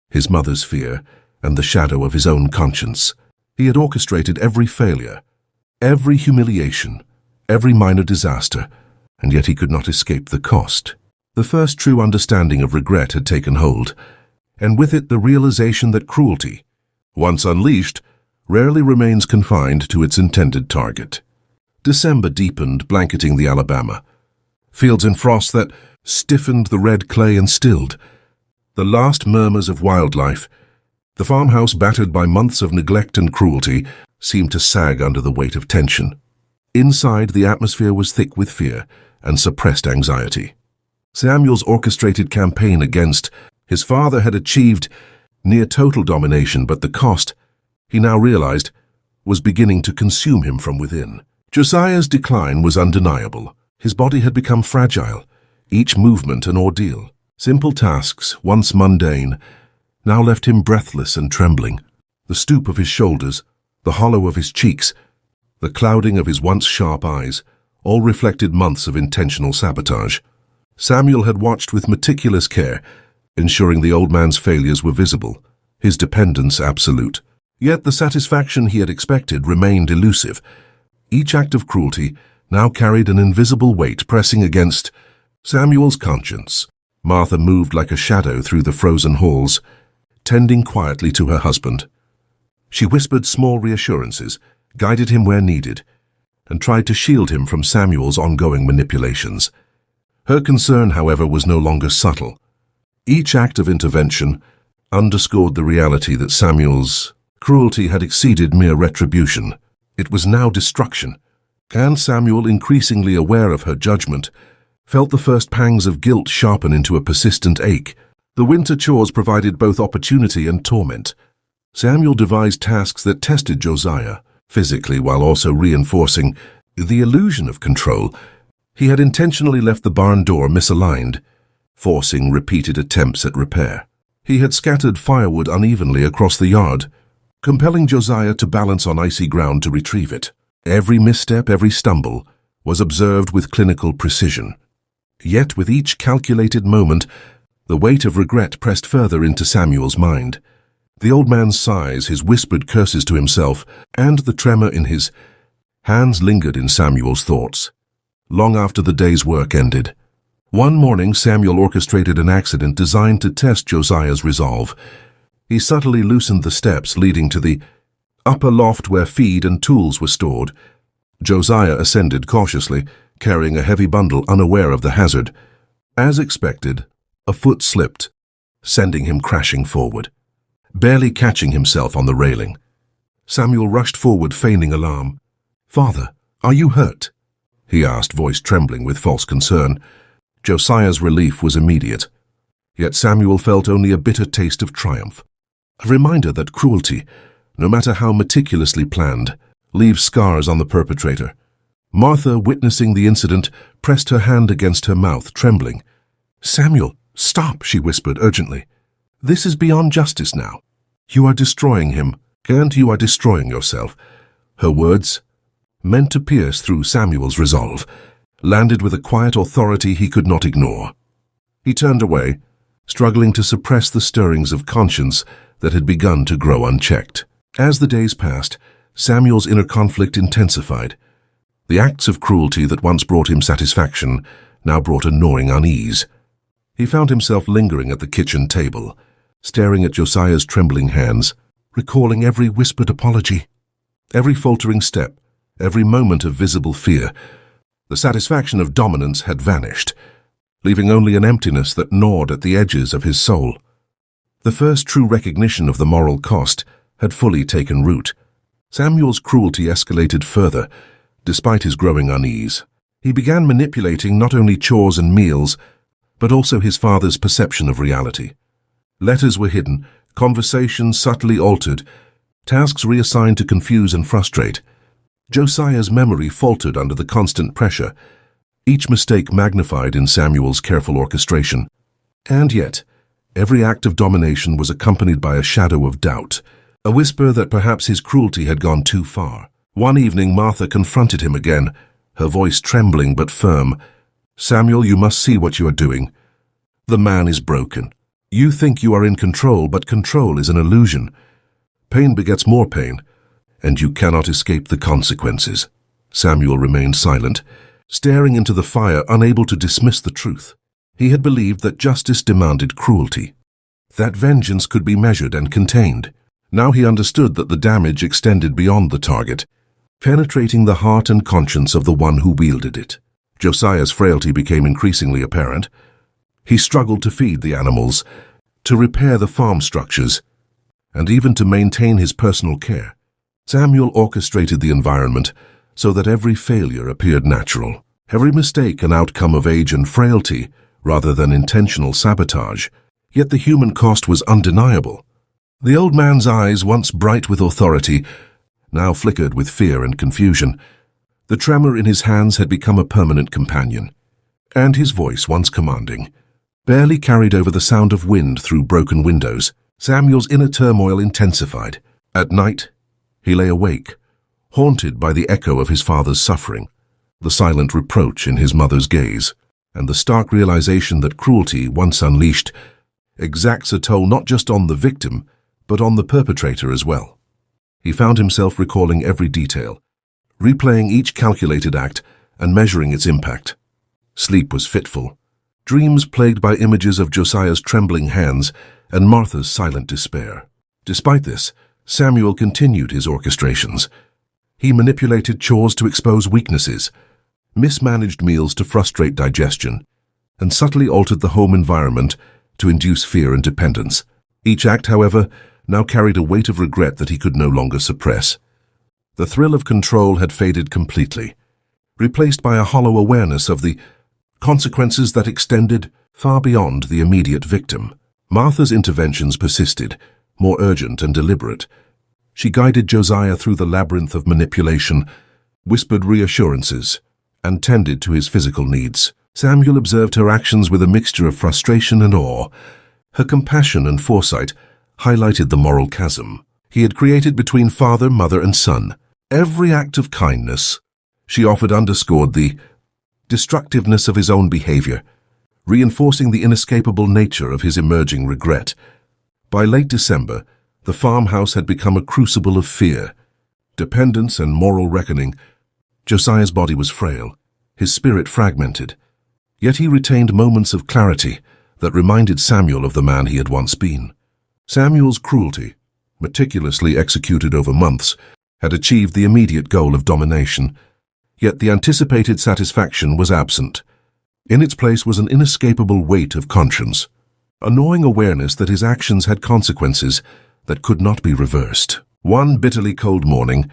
his mother's fear, and the shadow of his own conscience. He had orchestrated every failure, every humiliation, every minor disaster, and yet he could not escape the cost. The first true understanding of regret had taken hold, and with it the realization that cruelty, once unleashed, rarely remains confined to its intended target. December deepened, blanketing the Alabama. Fields in frost that stiffened the red clay and stilled the last murmurs of wildlife. The farmhouse, battered by months of neglect and cruelty, seemed to sag under the weight of tension. Inside, the atmosphere was thick with fear and suppressed anxiety. Samuel's orchestrated campaign against his father had achieved near total domination, but the cost, he now realized, was beginning to consume him from within. Josiah's decline was undeniable. His body had become fragile, each movement an ordeal. Simple tasks, once mundane, now left him breathless and trembling. The stoop of his shoulders, the hollow of his cheeks, the clouding of his once sharp eyes, all reflected months of intentional sabotage. Samuel had watched with meticulous care, ensuring the old man's failures were visible, his dependence absolute. Yet the satisfaction he had expected remained elusive. Each act of cruelty now carried an invisible weight pressing against Samuel's conscience. Martha moved like a shadow through the frozen halls, tending quietly to her husband. She whispered small reassurances, guided him where needed, and tried to shield him from Samuel's ongoing manipulations. Her concern, however, was no longer subtle. Each act of intervention underscored the reality that Samuel's cruelty had exceeded mere retribution. It was now destruction. And Samuel, increasingly aware of her judgment, felt the first pangs of guilt sharpen into a persistent ache. The winter chores provided both opportunity and torment. Samuel devised tasks that tested Josiah physically while also reinforcing the illusion of control. He had intentionally left the barn door misaligned, forcing repeated attempts at repair. He had scattered firewood unevenly across the yard, compelling Josiah to balance on icy ground to retrieve it. Every misstep, every stumble, was observed with clinical precision. Yet with each calculated moment, the weight of regret pressed further into Samuel's mind. The old man's sighs, his whispered curses to himself, and the tremor in his hands lingered in Samuel's thoughts, long after the day's work ended. One morning, Samuel orchestrated an accident designed to test Josiah's resolve. He subtly loosened the steps leading to the upper loft where feed and tools were stored. Josiah ascended cautiously, carrying a heavy bundle, unaware of the hazard. As expected, a foot slipped, sending him crashing forward, barely catching himself on the railing. Samuel rushed forward, feigning alarm. "Father, are you hurt?" he asked, voice trembling with false concern. Josiah's relief was immediate, yet Samuel felt only a bitter taste of triumph. A reminder that cruelty, no matter how meticulously planned, leaves scars on the perpetrator. Martha, witnessing the incident, pressed her hand against her mouth, trembling. "Samuel, stop," she whispered urgently. "This is beyond justice now. You are destroying him, and you are destroying yourself." Her words, meant to pierce through Samuel's resolve, landed with a quiet authority he could not ignore. He turned away, struggling to suppress the stirrings of conscience that had begun to grow unchecked. As the days passed, Samuel's inner conflict intensified. The acts of cruelty that once brought him satisfaction now brought a gnawing unease. He found himself lingering at the kitchen table, staring at Josiah's trembling hands, recalling every whispered apology, every faltering step, every moment of visible fear. The satisfaction of dominance had vanished, leaving only an emptiness that gnawed at the edges of his soul. The first true recognition of the moral cost had fully taken root. Samuel's cruelty escalated further, despite his growing unease. He began manipulating not only chores and meals, but also his father's perception of reality. Letters were hidden, conversations subtly altered, tasks reassigned to confuse and frustrate. Josiah's memory faltered under the constant pressure, each mistake magnified in Samuel's careful orchestration. And yet, every act of domination was accompanied by a shadow of doubt, a whisper that perhaps his cruelty had gone too far. One evening, Martha confronted him again, her voice trembling but firm. "Samuel, you must see what you are doing. The man is broken. You think you are in control, but control is an illusion. Pain begets more pain, and you cannot escape the consequences." Samuel remained silent, staring into the fire, unable to dismiss the truth. He had believed that justice demanded cruelty, that vengeance could be measured and contained. Now he understood that the damage extended beyond the target, penetrating the heart and conscience of the one who wielded it. Josiah's frailty became increasingly apparent. He struggled to feed the animals, to repair the farm structures, and even to maintain his personal care. Samuel orchestrated the environment so that every failure appeared natural, every mistake an outcome of age and frailty rather than intentional sabotage. Yet the human cost was undeniable. The old man's eyes, once bright with authority, now flickered with fear and confusion. The tremor in his hands had become a permanent companion, and his voice, once commanding, barely carried over the sound of wind through broken windows. Samuel's inner turmoil intensified. At night, he lay awake, haunted by the echo of his father's suffering, the silent reproach in his mother's gaze, and the stark realization that cruelty, once unleashed, exacts a toll not just on the victim, but on the perpetrator as well. He found himself recalling every detail, replaying each calculated act and measuring its impact. Sleep was fitful, dreams plagued by images of Josiah's trembling hands and Martha's silent despair. Despite this, Samuel continued his orchestrations. He manipulated chores to expose weaknesses, mismanaged meals to frustrate digestion, and subtly altered the home environment to induce fear and dependence. Each act, however, now carried a weight of regret that he could no longer suppress. The thrill of control had faded completely, replaced by a hollow awareness of the consequences that extended far beyond the immediate victim. Martha's interventions persisted, more urgent and deliberate. She guided Josiah through the labyrinth of manipulation, whispered reassurances, and tended to his physical needs. Samuel observed her actions with a mixture of frustration and awe. Her compassion and foresight highlighted the moral chasm he had created between father, mother, and son. Every act of kindness she offered underscored the destructiveness of his own behavior, reinforcing the inescapable nature of his emerging regret. By late December, the farmhouse had become a crucible of fear, dependence, and moral reckoning. Josiah's body was frail, his spirit fragmented, yet he retained moments of clarity that reminded Samuel of the man he had once been. Samuel's cruelty, meticulously executed over months, had achieved the immediate goal of domination, yet the anticipated satisfaction was absent. In its place was an inescapable weight of conscience, a gnawing awareness that his actions had consequences that could not be reversed. One bitterly cold morning,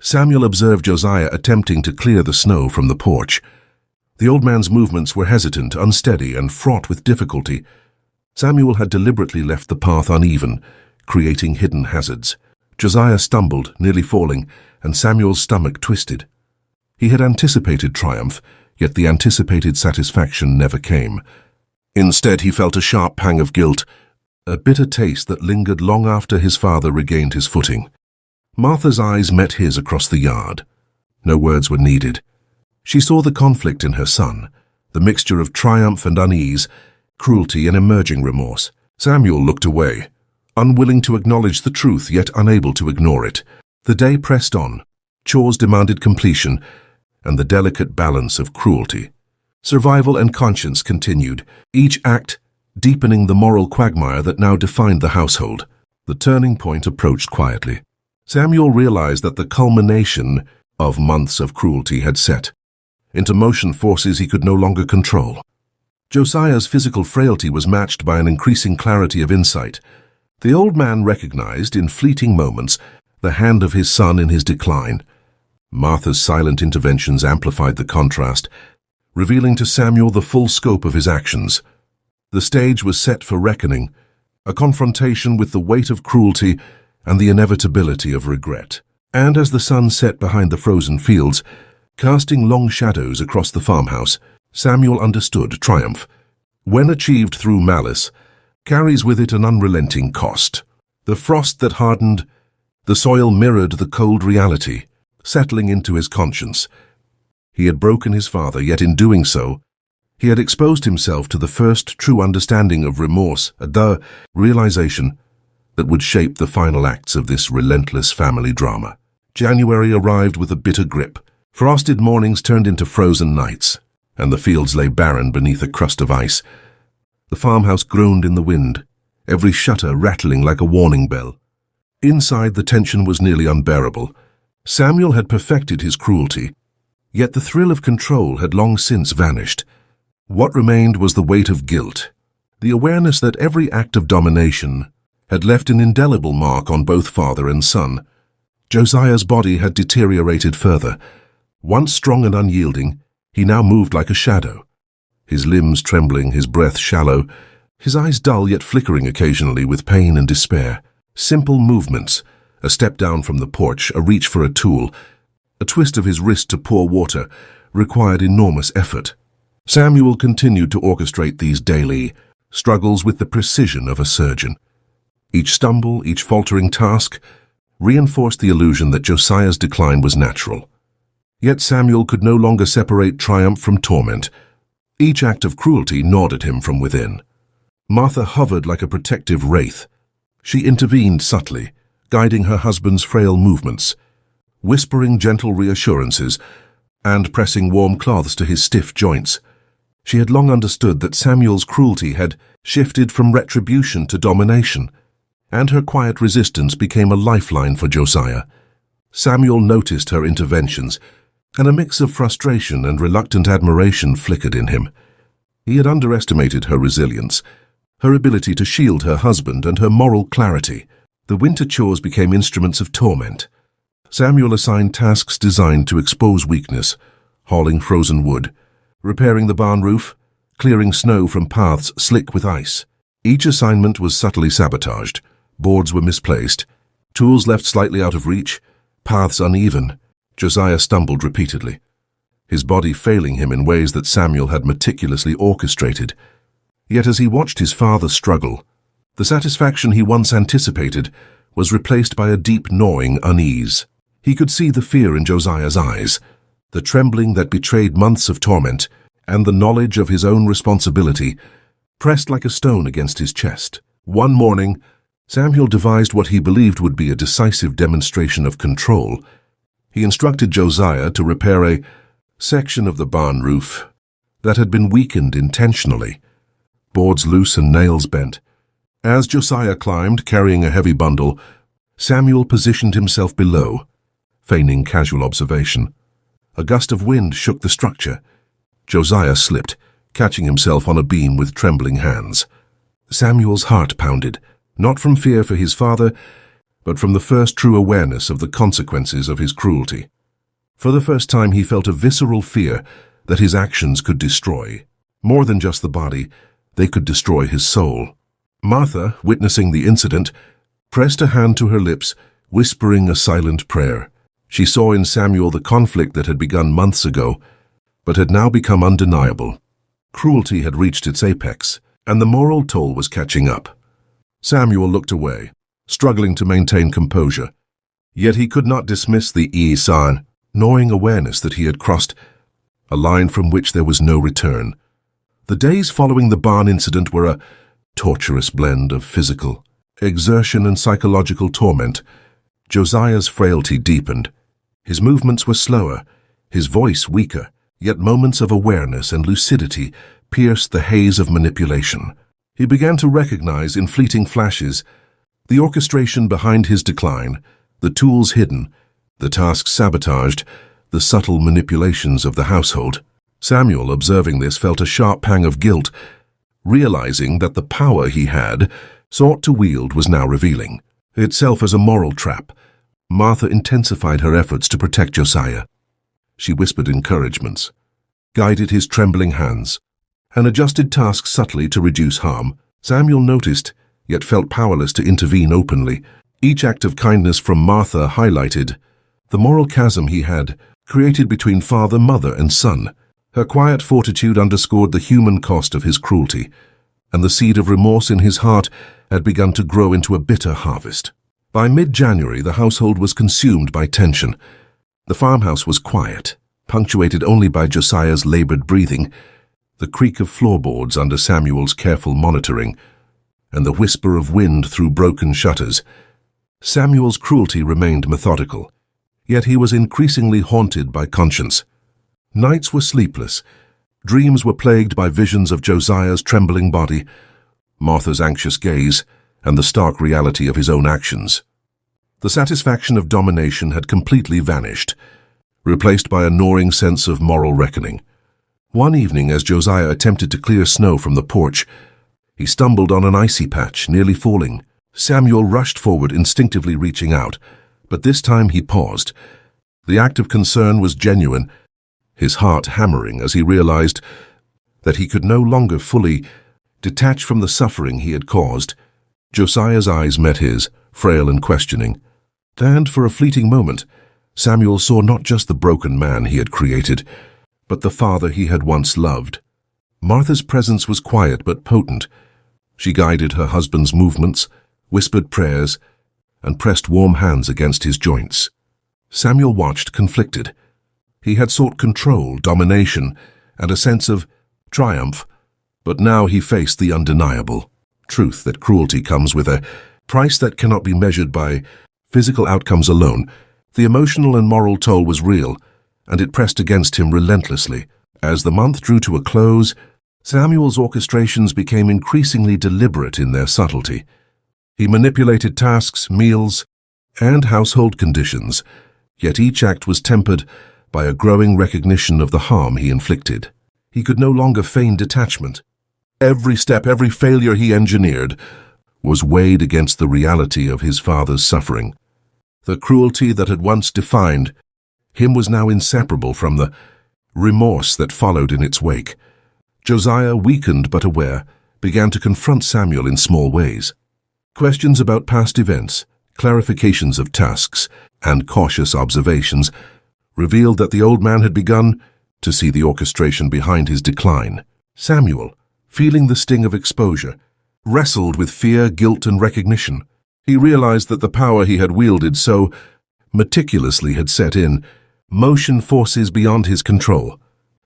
Samuel observed Josiah attempting to clear the snow from the porch. The old man's movements were hesitant, unsteady, and fraught with difficulty. Samuel had deliberately left the path uneven, creating hidden hazards. Josiah stumbled, nearly falling, and Samuel's stomach twisted. He had anticipated triumph, yet the anticipated satisfaction never came. Instead, he felt a sharp pang of guilt, a bitter taste that lingered long after his father regained his footing. Martha's eyes met his across the yard. No words were needed. She saw the conflict in her son, the mixture of triumph and unease, cruelty and emerging remorse. Samuel looked away, unwilling to acknowledge the truth, yet unable to ignore it. The day pressed on. Chores demanded completion, and the delicate balance of cruelty, survival, and conscience continued, each act deepening the moral quagmire that now defined the household. The turning point approached quietly. Samuel realized that the culmination of months of cruelty had set into motion forces he could no longer control. Josiah's physical frailty was matched by an increasing clarity of insight. The old man recognized in fleeting moments the hand of his son in his decline. Martha's silent interventions amplified the contrast, revealing to Samuel the full scope of his actions. The stage was set for reckoning, a confrontation with the weight of cruelty and the inevitability of regret. And as the sun set behind the frozen fields, casting long shadows across the farmhouse, Samuel understood triumph, when achieved through malice, carries with it an unrelenting cost. The frost that hardened the soil mirrored the cold reality. settling into his conscience. He had broken his father, yet in doing so, he had exposed himself to the first true understanding of remorse, the realization that would shape the final acts of this relentless family drama. January arrived with a bitter grip. Frosted mornings turned into frozen nights, and the fields lay barren beneath a crust of ice. The farmhouse groaned in the wind, every shutter rattling like a warning bell. Inside, the tension was nearly unbearable. Samuel had perfected his cruelty, yet the thrill of control had long since vanished. What remained was the weight of guilt, the awareness that every act of domination had left an indelible mark on both father and son. Josiah's body had deteriorated further. Once strong and unyielding, he now moved like a shadow. His limbs trembling, his breath shallow, his eyes dull yet flickering occasionally with pain and despair. Simple movements, a step down from the porch, a reach for a tool, a twist of his wrist to pour water, required enormous effort. Samuel continued to orchestrate these daily struggles with the precision of a surgeon. Each stumble, each faltering task, reinforced the illusion that Josiah's decline was natural. Yet Samuel could no longer separate triumph from torment. Each act of cruelty gnawed at him from within. Martha hovered like a protective wraith. She intervened subtly, guiding her husband's frail movements, whispering gentle reassurances, and pressing warm cloths to his stiff joints. She had long understood that Samuel's cruelty had shifted from retribution to domination, and her quiet resistance became a lifeline for Josiah. Samuel noticed her interventions, and a mix of frustration and reluctant admiration flickered in him. He had underestimated her resilience, her ability to shield her husband, and her moral clarity. The winter chores became instruments of torment. Samuel assigned tasks designed to expose weakness, hauling frozen wood, repairing the barn roof, clearing snow from paths slick with ice. Each assignment was subtly sabotaged. Boards were misplaced, tools left slightly out of reach, paths uneven. Josiah stumbled repeatedly, his body failing him in ways that Samuel had meticulously orchestrated. Yet as he watched his father struggle, the satisfaction he once anticipated was replaced by a deep gnawing unease. He could see the fear in Josiah's eyes, the trembling that betrayed months of torment, and the knowledge of his own responsibility pressed like a stone against his chest. One morning, Samuel devised what he believed would be a decisive demonstration of control. He instructed Josiah to repair a section of the barn roof that had been weakened intentionally, boards loose and nails bent. As Josiah climbed, carrying a heavy bundle, Samuel positioned himself below, feigning casual observation. A gust of wind shook the structure. Josiah slipped, catching himself on a beam with trembling hands. Samuel's heart pounded, not from fear for his father, but from the first true awareness of the consequences of his cruelty. For the first time he felt a visceral fear that his actions could destroy. More than just the body, they could destroy his soul. Martha, witnessing the incident, pressed a hand to her lips, whispering a silent prayer. She saw in Samuel the conflict that had begun months ago, but had now become undeniable. Cruelty had reached its apex, and the moral toll was catching up. Samuel looked away, struggling to maintain composure. Yet he could not dismiss the gnawing awareness that he had crossed a line from which there was no return. The days following the barn incident were a torturous blend of physical exertion and psychological torment. Josiah's frailty deepened. His movements were slower, his voice weaker, yet moments of awareness and lucidity pierced the haze of manipulation. He began to recognize in fleeting flashes the orchestration behind his decline, the tools hidden, the tasks sabotaged, the subtle manipulations of the household. Samuel, observing this, felt a sharp pang of guilt, realizing that the power he had sought to wield was now revealing itself as a moral trap. Martha intensified her efforts to protect Josiah. She whispered encouragements, guided his trembling hands, and adjusted tasks subtly to reduce harm. Samuel noticed, yet felt powerless to intervene openly. Each act of kindness from Martha highlighted the moral chasm he had created between father, mother, and son. Her quiet fortitude underscored the human cost of his cruelty, and the seed of remorse in his heart had begun to grow into a bitter harvest. By mid-January, the household was consumed by tension. The farmhouse was quiet, punctuated only by Josiah's labored breathing, the creak of floorboards under Samuel's careful monitoring, and the whisper of wind through broken shutters. Samuel's cruelty remained methodical, yet he was increasingly haunted by conscience. Nights were sleepless. Dreams were plagued by visions of Josiah's trembling body, Martha's anxious gaze, and the stark reality of his own actions. The satisfaction of domination had completely vanished, replaced by a gnawing sense of moral reckoning. One evening, as Josiah attempted to clear snow from the porch, he stumbled on an icy patch, nearly falling. Samuel rushed forward, instinctively reaching out, but this time he paused. The act of concern was genuine, his heart hammering as he realized that he could no longer fully detach from the suffering he had caused. Josiah's eyes met his, frail and questioning, and for a fleeting moment, Samuel saw not just the broken man he had created, but the father he had once loved. Martha's presence was quiet but potent. She guided her husband's movements, whispered prayers, and pressed warm hands against his joints. Samuel watched, conflicted. He had sought control, domination, and a sense of triumph, but now he faced the undeniable truth that cruelty comes with a price that cannot be measured by physical outcomes alone. The emotional and moral toll was real, and it pressed against him relentlessly. As the month drew to a close, Samuel's orchestrations became increasingly deliberate in their subtlety. He manipulated tasks, meals, and household conditions, yet each act was tempered by a growing recognition of the harm he inflicted. He could no longer feign detachment. Every step, every failure he engineered was weighed against the reality of his father's suffering. The cruelty that had once defined him was now inseparable from the remorse that followed in its wake. Josiah, weakened but aware, began to confront Samuel in small ways. Questions about past events, clarifications of tasks, and cautious observations revealed that the old man had begun to see the orchestration behind his decline. Samuel, feeling the sting of exposure, wrestled with fear, guilt, and recognition. He realized that the power he had wielded so meticulously had set in motion forces beyond his control.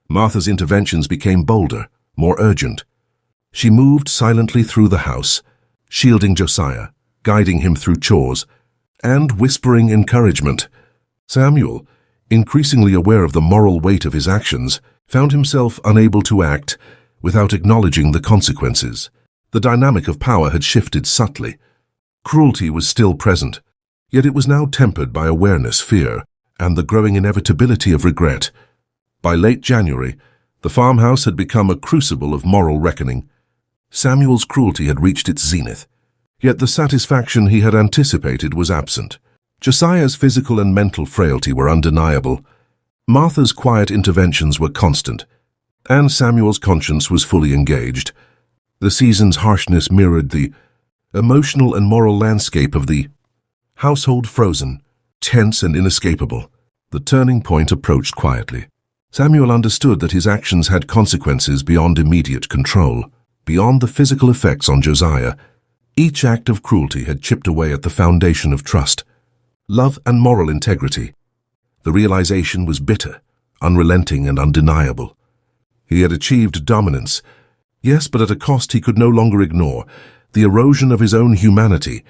Martha's interventions became bolder, more urgent. She moved silently through the house, shielding Josiah, guiding him through chores, and whispering encouragement. Samuel, increasingly aware of the moral weight of his actions, found himself unable to act without acknowledging the consequences. The dynamic of power had shifted subtly. Cruelty was still present, yet it was now tempered by awareness, fear, and the growing inevitability of regret. By late January, the farmhouse had become a crucible of moral reckoning. Samuel's cruelty had reached its zenith, yet the satisfaction he had anticipated was absent. Josiah's physical and mental frailty were undeniable. Martha's quiet interventions were constant, and Samuel's conscience was fully engaged. The season's harshness mirrored the emotional and moral landscape of the household, frozen, tense and inescapable. The turning point approached quietly. Samuel understood that his actions had consequences beyond immediate control, beyond the physical effects on Josiah. Each act of cruelty had chipped away at the foundation of trust, love, and moral integrity. The realization was bitter, unrelenting, and undeniable. He had achieved dominance, yes, but at a cost he could no longer ignore: the erosion of his own humanity,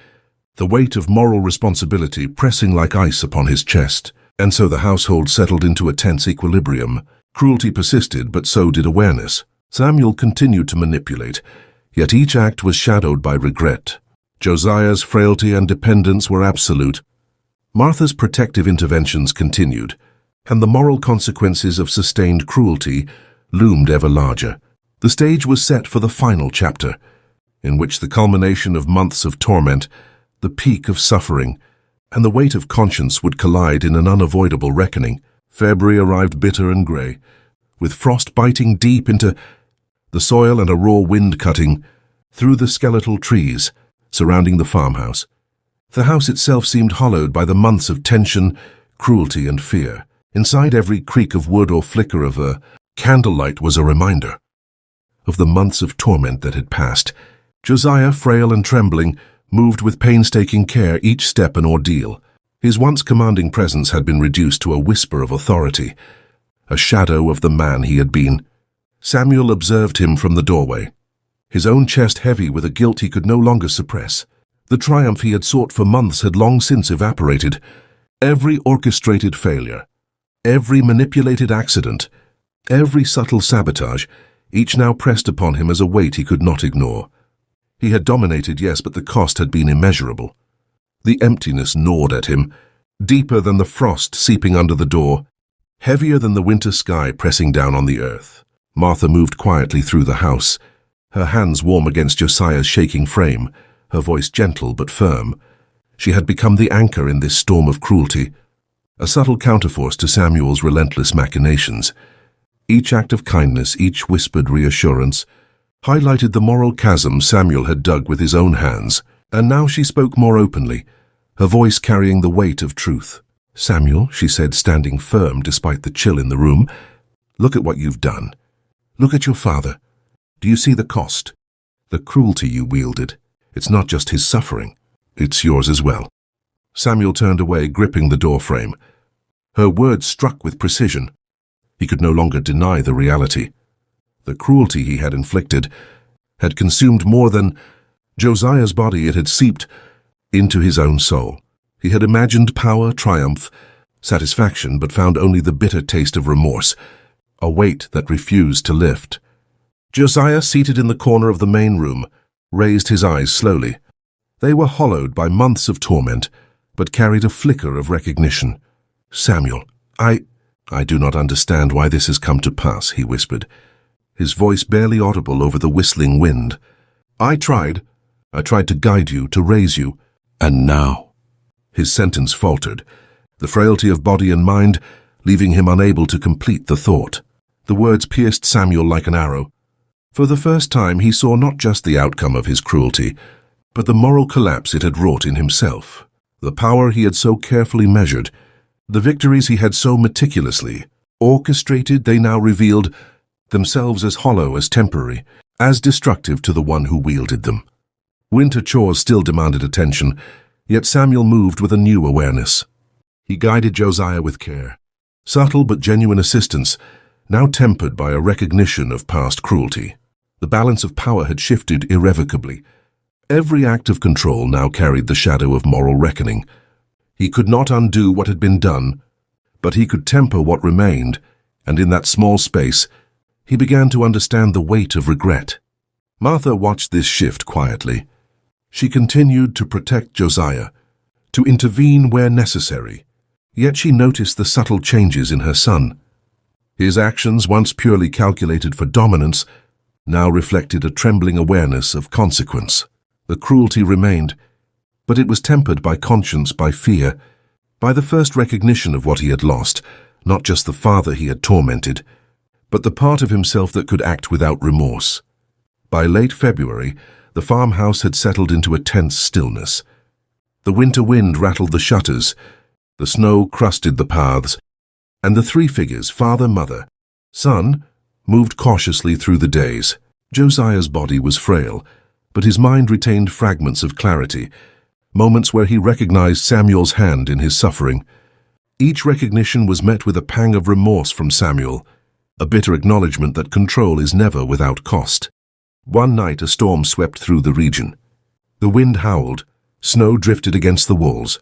the weight of moral responsibility pressing like ice upon his chest. And so the household settled into a tense equilibrium. Cruelty persisted, but so did awareness. Samuel continued to manipulate, yet each act was shadowed by regret. Josiah's frailty and dependence were absolute. Martha's protective interventions continued, and the moral consequences of sustained cruelty loomed ever larger. The stage was set for the final chapter, in which the culmination of months of torment, the peak of suffering, and the weight of conscience would collide in an unavoidable reckoning. February arrived bitter and grey, with frost biting deep into the soil and a raw wind cutting through the skeletal trees surrounding the farmhouse. The house itself seemed hollowed by the months of tension, cruelty, and fear. Inside every creak of wood or flicker of a candlelight was a reminder of the months of torment that had passed. Josiah, frail and trembling, moved with painstaking care, each step an ordeal. His once commanding presence had been reduced to a whisper of authority, a shadow of the man he had been. Samuel observed him from the doorway, his own chest heavy with a guilt he could no longer suppress. The triumph he had sought for months had long since evaporated. Every orchestrated failure, every manipulated accident, every subtle sabotage, each now pressed upon him as a weight he could not ignore. He had dominated, yes, but the cost had been immeasurable. The emptiness gnawed at him, deeper than the frost seeping under the door, heavier than the winter sky pressing down on the earth. Martha moved quietly through the house, her hands warm against Josiah's shaking frame, her voice gentle but firm. She had become the anchor in this storm of cruelty, a subtle counterforce to Samuel's relentless machinations. Each act of kindness, each whispered reassurance, highlighted the moral chasm Samuel had dug with his own hands, and now she spoke more openly, her voice carrying the weight of truth. "Samuel," she said, standing firm despite the chill in the room, "look at what you've done. Look at your father. Do you see the cost? The cruelty you wielded. It's not just his suffering, it's yours as well." Samuel turned away, gripping the doorframe. Her words struck with precision. He could no longer deny the reality. The cruelty he had inflicted had consumed more than Josiah's body. It had seeped into his own soul. He had imagined power, triumph, satisfaction, but found only the bitter taste of remorse, a weight that refused to lift. Josiah, seated in the corner of the main room, raised his eyes slowly. They were hollowed by months of torment, but carried a flicker of recognition. "Samuel, I do not understand why this has come to pass," he whispered, his voice barely audible over the whistling wind. I tried to guide you, to raise you, and now—" His sentence faltered, the frailty of body and mind leaving him unable to complete the thought. The words pierced Samuel like an arrow. For the first time he saw not just the outcome of his cruelty, but the moral collapse it had wrought in himself. The power he had so carefully measured, the victories he had so meticulously orchestrated, they now revealed themselves as hollow, as temporary, as destructive to the one who wielded them. Winter chores still demanded attention, yet Samuel moved with a new awareness. He guided Josiah with care, subtle but genuine assistance, now tempered by a recognition of past cruelty. The balance of power had shifted irrevocably. Every act of control now carried the shadow of moral reckoning. He could not undo what had been done, but he could temper what remained, and in that small space, he began to understand the weight of regret. Martha watched this shift quietly. She continued to protect Josiah, to intervene where necessary, yet she noticed the subtle changes in her son. His actions, once purely calculated for dominance, now reflected a trembling awareness of consequence. The cruelty remained, but it was tempered by conscience, by fear, by the first recognition of what he had lost, not just the father he had tormented, but the part of himself that could act without remorse. By late February, the farmhouse had settled into a tense stillness. The winter wind rattled the shutters, the snow crusted the paths, and the three figures, father, mother, son, moved cautiously through the days. Josiah's body was frail, but his mind retained fragments of clarity, moments where he recognized Samuel's hand in his suffering. Each recognition was met with a pang of remorse from Samuel, a bitter acknowledgement that control is never without cost. One night a storm swept through the region. The wind howled, snow drifted against the walls,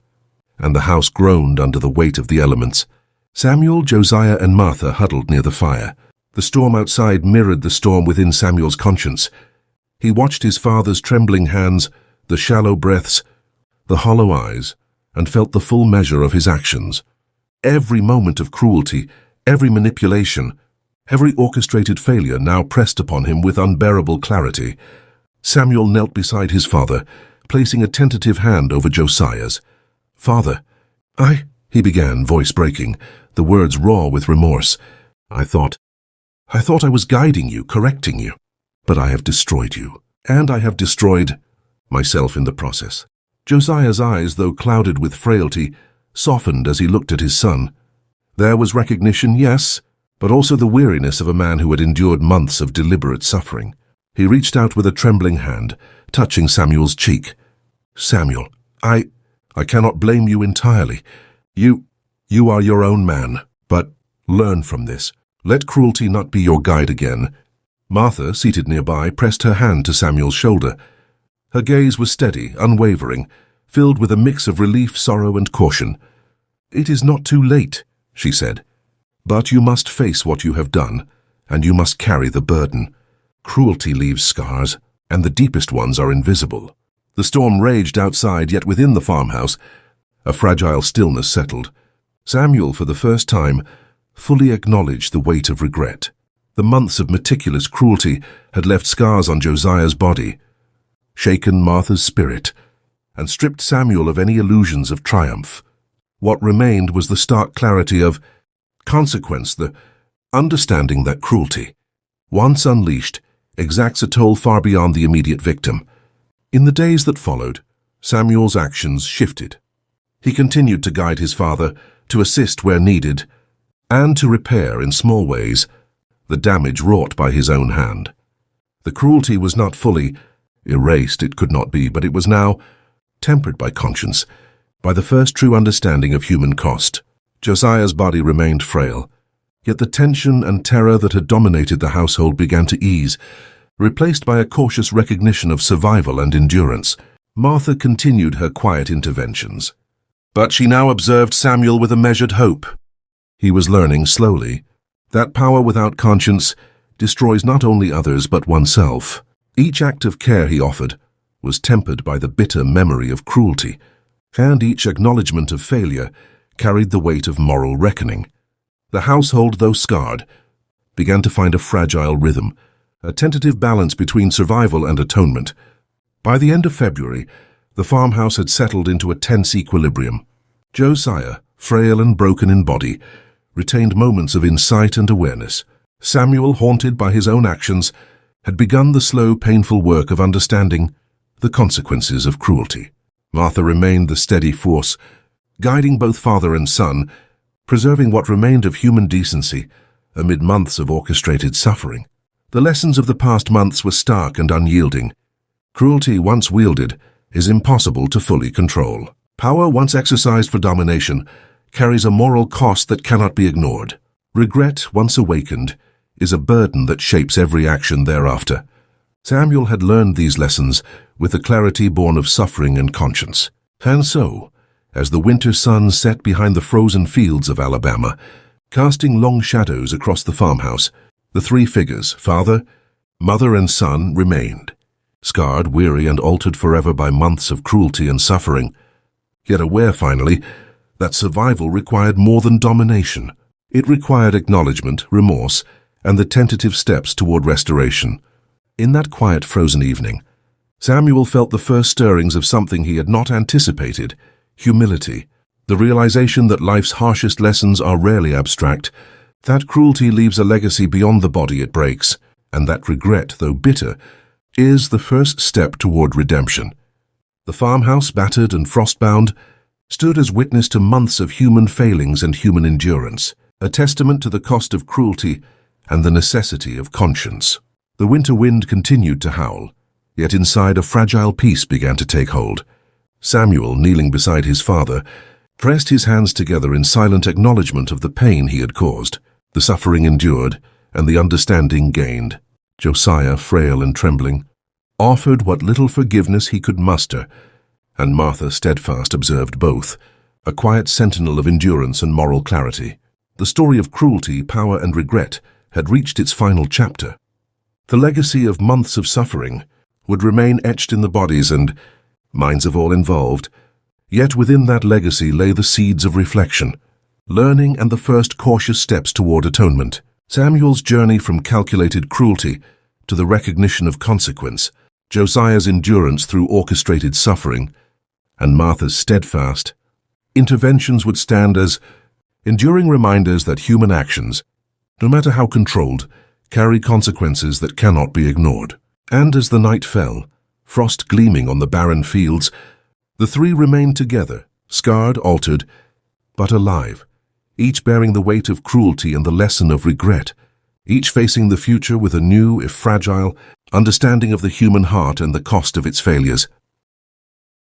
and the house groaned under the weight of the elements. Samuel, Josiah, and Martha huddled near the fire. The storm outside mirrored the storm within Samuel's conscience. He watched his father's trembling hands, the shallow breaths, the hollow eyes, and felt the full measure of his actions. Every moment of cruelty, every manipulation, every orchestrated failure now pressed upon him with unbearable clarity. Samuel knelt beside his father, placing a tentative hand over Josiah's. "Father, he began, voice breaking, the words raw with remorse. I thought I was guiding you, correcting you, but I have destroyed you, and I have destroyed myself in the process." Josiah's eyes, though clouded with frailty, softened as he looked at his son. There was recognition, yes, but also the weariness of a man who had endured months of deliberate suffering. He reached out with a trembling hand, touching Samuel's cheek. "Samuel, I I cannot blame you entirely. You are your own man, but learn from this. Let cruelty not be your guide again." Martha, seated nearby, pressed her hand to Samuel's shoulder. Her gaze was steady, unwavering, filled with a mix of relief, sorrow, and caution. "It is not too late," she said. "But you must face what you have done, and you must carry the burden. Cruelty leaves scars, and the deepest ones are invisible." The storm raged outside, yet within the farmhouse, a fragile stillness settled. Samuel, for the first time, fully acknowledged the weight of regret. The months of meticulous cruelty had left scars on Josiah's body, shaken Martha's spirit, and stripped Samuel of any illusions of triumph. What remained was the stark clarity of consequence, the understanding that cruelty, once unleashed, exacts a toll far beyond the immediate victim. In the days that followed, Samuel's actions shifted. He continued to guide his father, to assist where needed, and to repair in small ways the damage wrought by his own hand. The cruelty was not fully erased, it could not be, but it was now tempered by conscience, by the first true understanding of human cost. Josiah's body remained frail, yet the tension and terror that had dominated the household began to ease, replaced by a cautious recognition of survival and endurance. Martha continued her quiet interventions, but she now observed Samuel with a measured hope. He was learning slowly that power without conscience destroys not only others but oneself. Each act of care he offered was tempered by the bitter memory of cruelty, and each acknowledgement of failure carried the weight of moral reckoning. The household, though scarred, began to find a fragile rhythm, a tentative balance between survival and atonement. By the end of February, the farmhouse had settled into a tense equilibrium. Josiah, frail and broken in body, retained moments of insight and awareness. Samuel, haunted by his own actions, had begun the slow, painful work of understanding the consequences of cruelty. Martha remained the steady force, guiding both father and son, preserving what remained of human decency amid months of orchestrated suffering. The lessons of the past months were stark and unyielding. Cruelty, once wielded, is impossible to fully control. Power, once exercised for domination, carries a moral cost that cannot be ignored. Regret, once awakened, is a burden that shapes every action thereafter. Samuel had learned these lessons with the clarity born of suffering and conscience. And so, as the winter sun set behind the frozen fields of Alabama, casting long shadows across the farmhouse, the three figures, father, mother, and son, remained, scarred, weary, and altered forever by months of cruelty and suffering, yet aware, finally, that survival required more than domination. It required acknowledgement, remorse, and the tentative steps toward restoration. In that quiet, frozen evening, Samuel felt the first stirrings of something he had not anticipated: humility, the realization that life's harshest lessons are rarely abstract, that cruelty leaves a legacy beyond the body it breaks, and that regret, though bitter, is the first step toward redemption. The farmhouse, battered and frostbound, stood as witness to months of human failings and human endurance, a testament to the cost of cruelty and the necessity of conscience. The winter wind continued to howl, yet inside a fragile peace began to take hold. Samuel, kneeling beside his father, pressed his hands together in silent acknowledgement of the pain he had caused, the suffering endured, and the understanding gained. Josiah, frail and trembling, offered what little forgiveness he could muster, and Martha, steadfast, observed both, a quiet sentinel of endurance and moral clarity. The story of cruelty, power, and regret had reached its final chapter. The legacy of months of suffering would remain etched in the bodies and minds of all involved, yet within that legacy lay the seeds of reflection, learning, and the first cautious steps toward atonement. Samuel's journey from calculated cruelty to the recognition of consequence, Josiah's endurance through orchestrated suffering, and Martha's steadfast interventions would stand as enduring reminders that human actions, no matter how controlled, carry consequences that cannot be ignored. And as the night fell, frost gleaming on the barren fields, the three remained together, scarred, altered, but alive, each bearing the weight of cruelty and the lesson of regret, each facing the future with a new, if fragile, understanding of the human heart and the cost of its failures.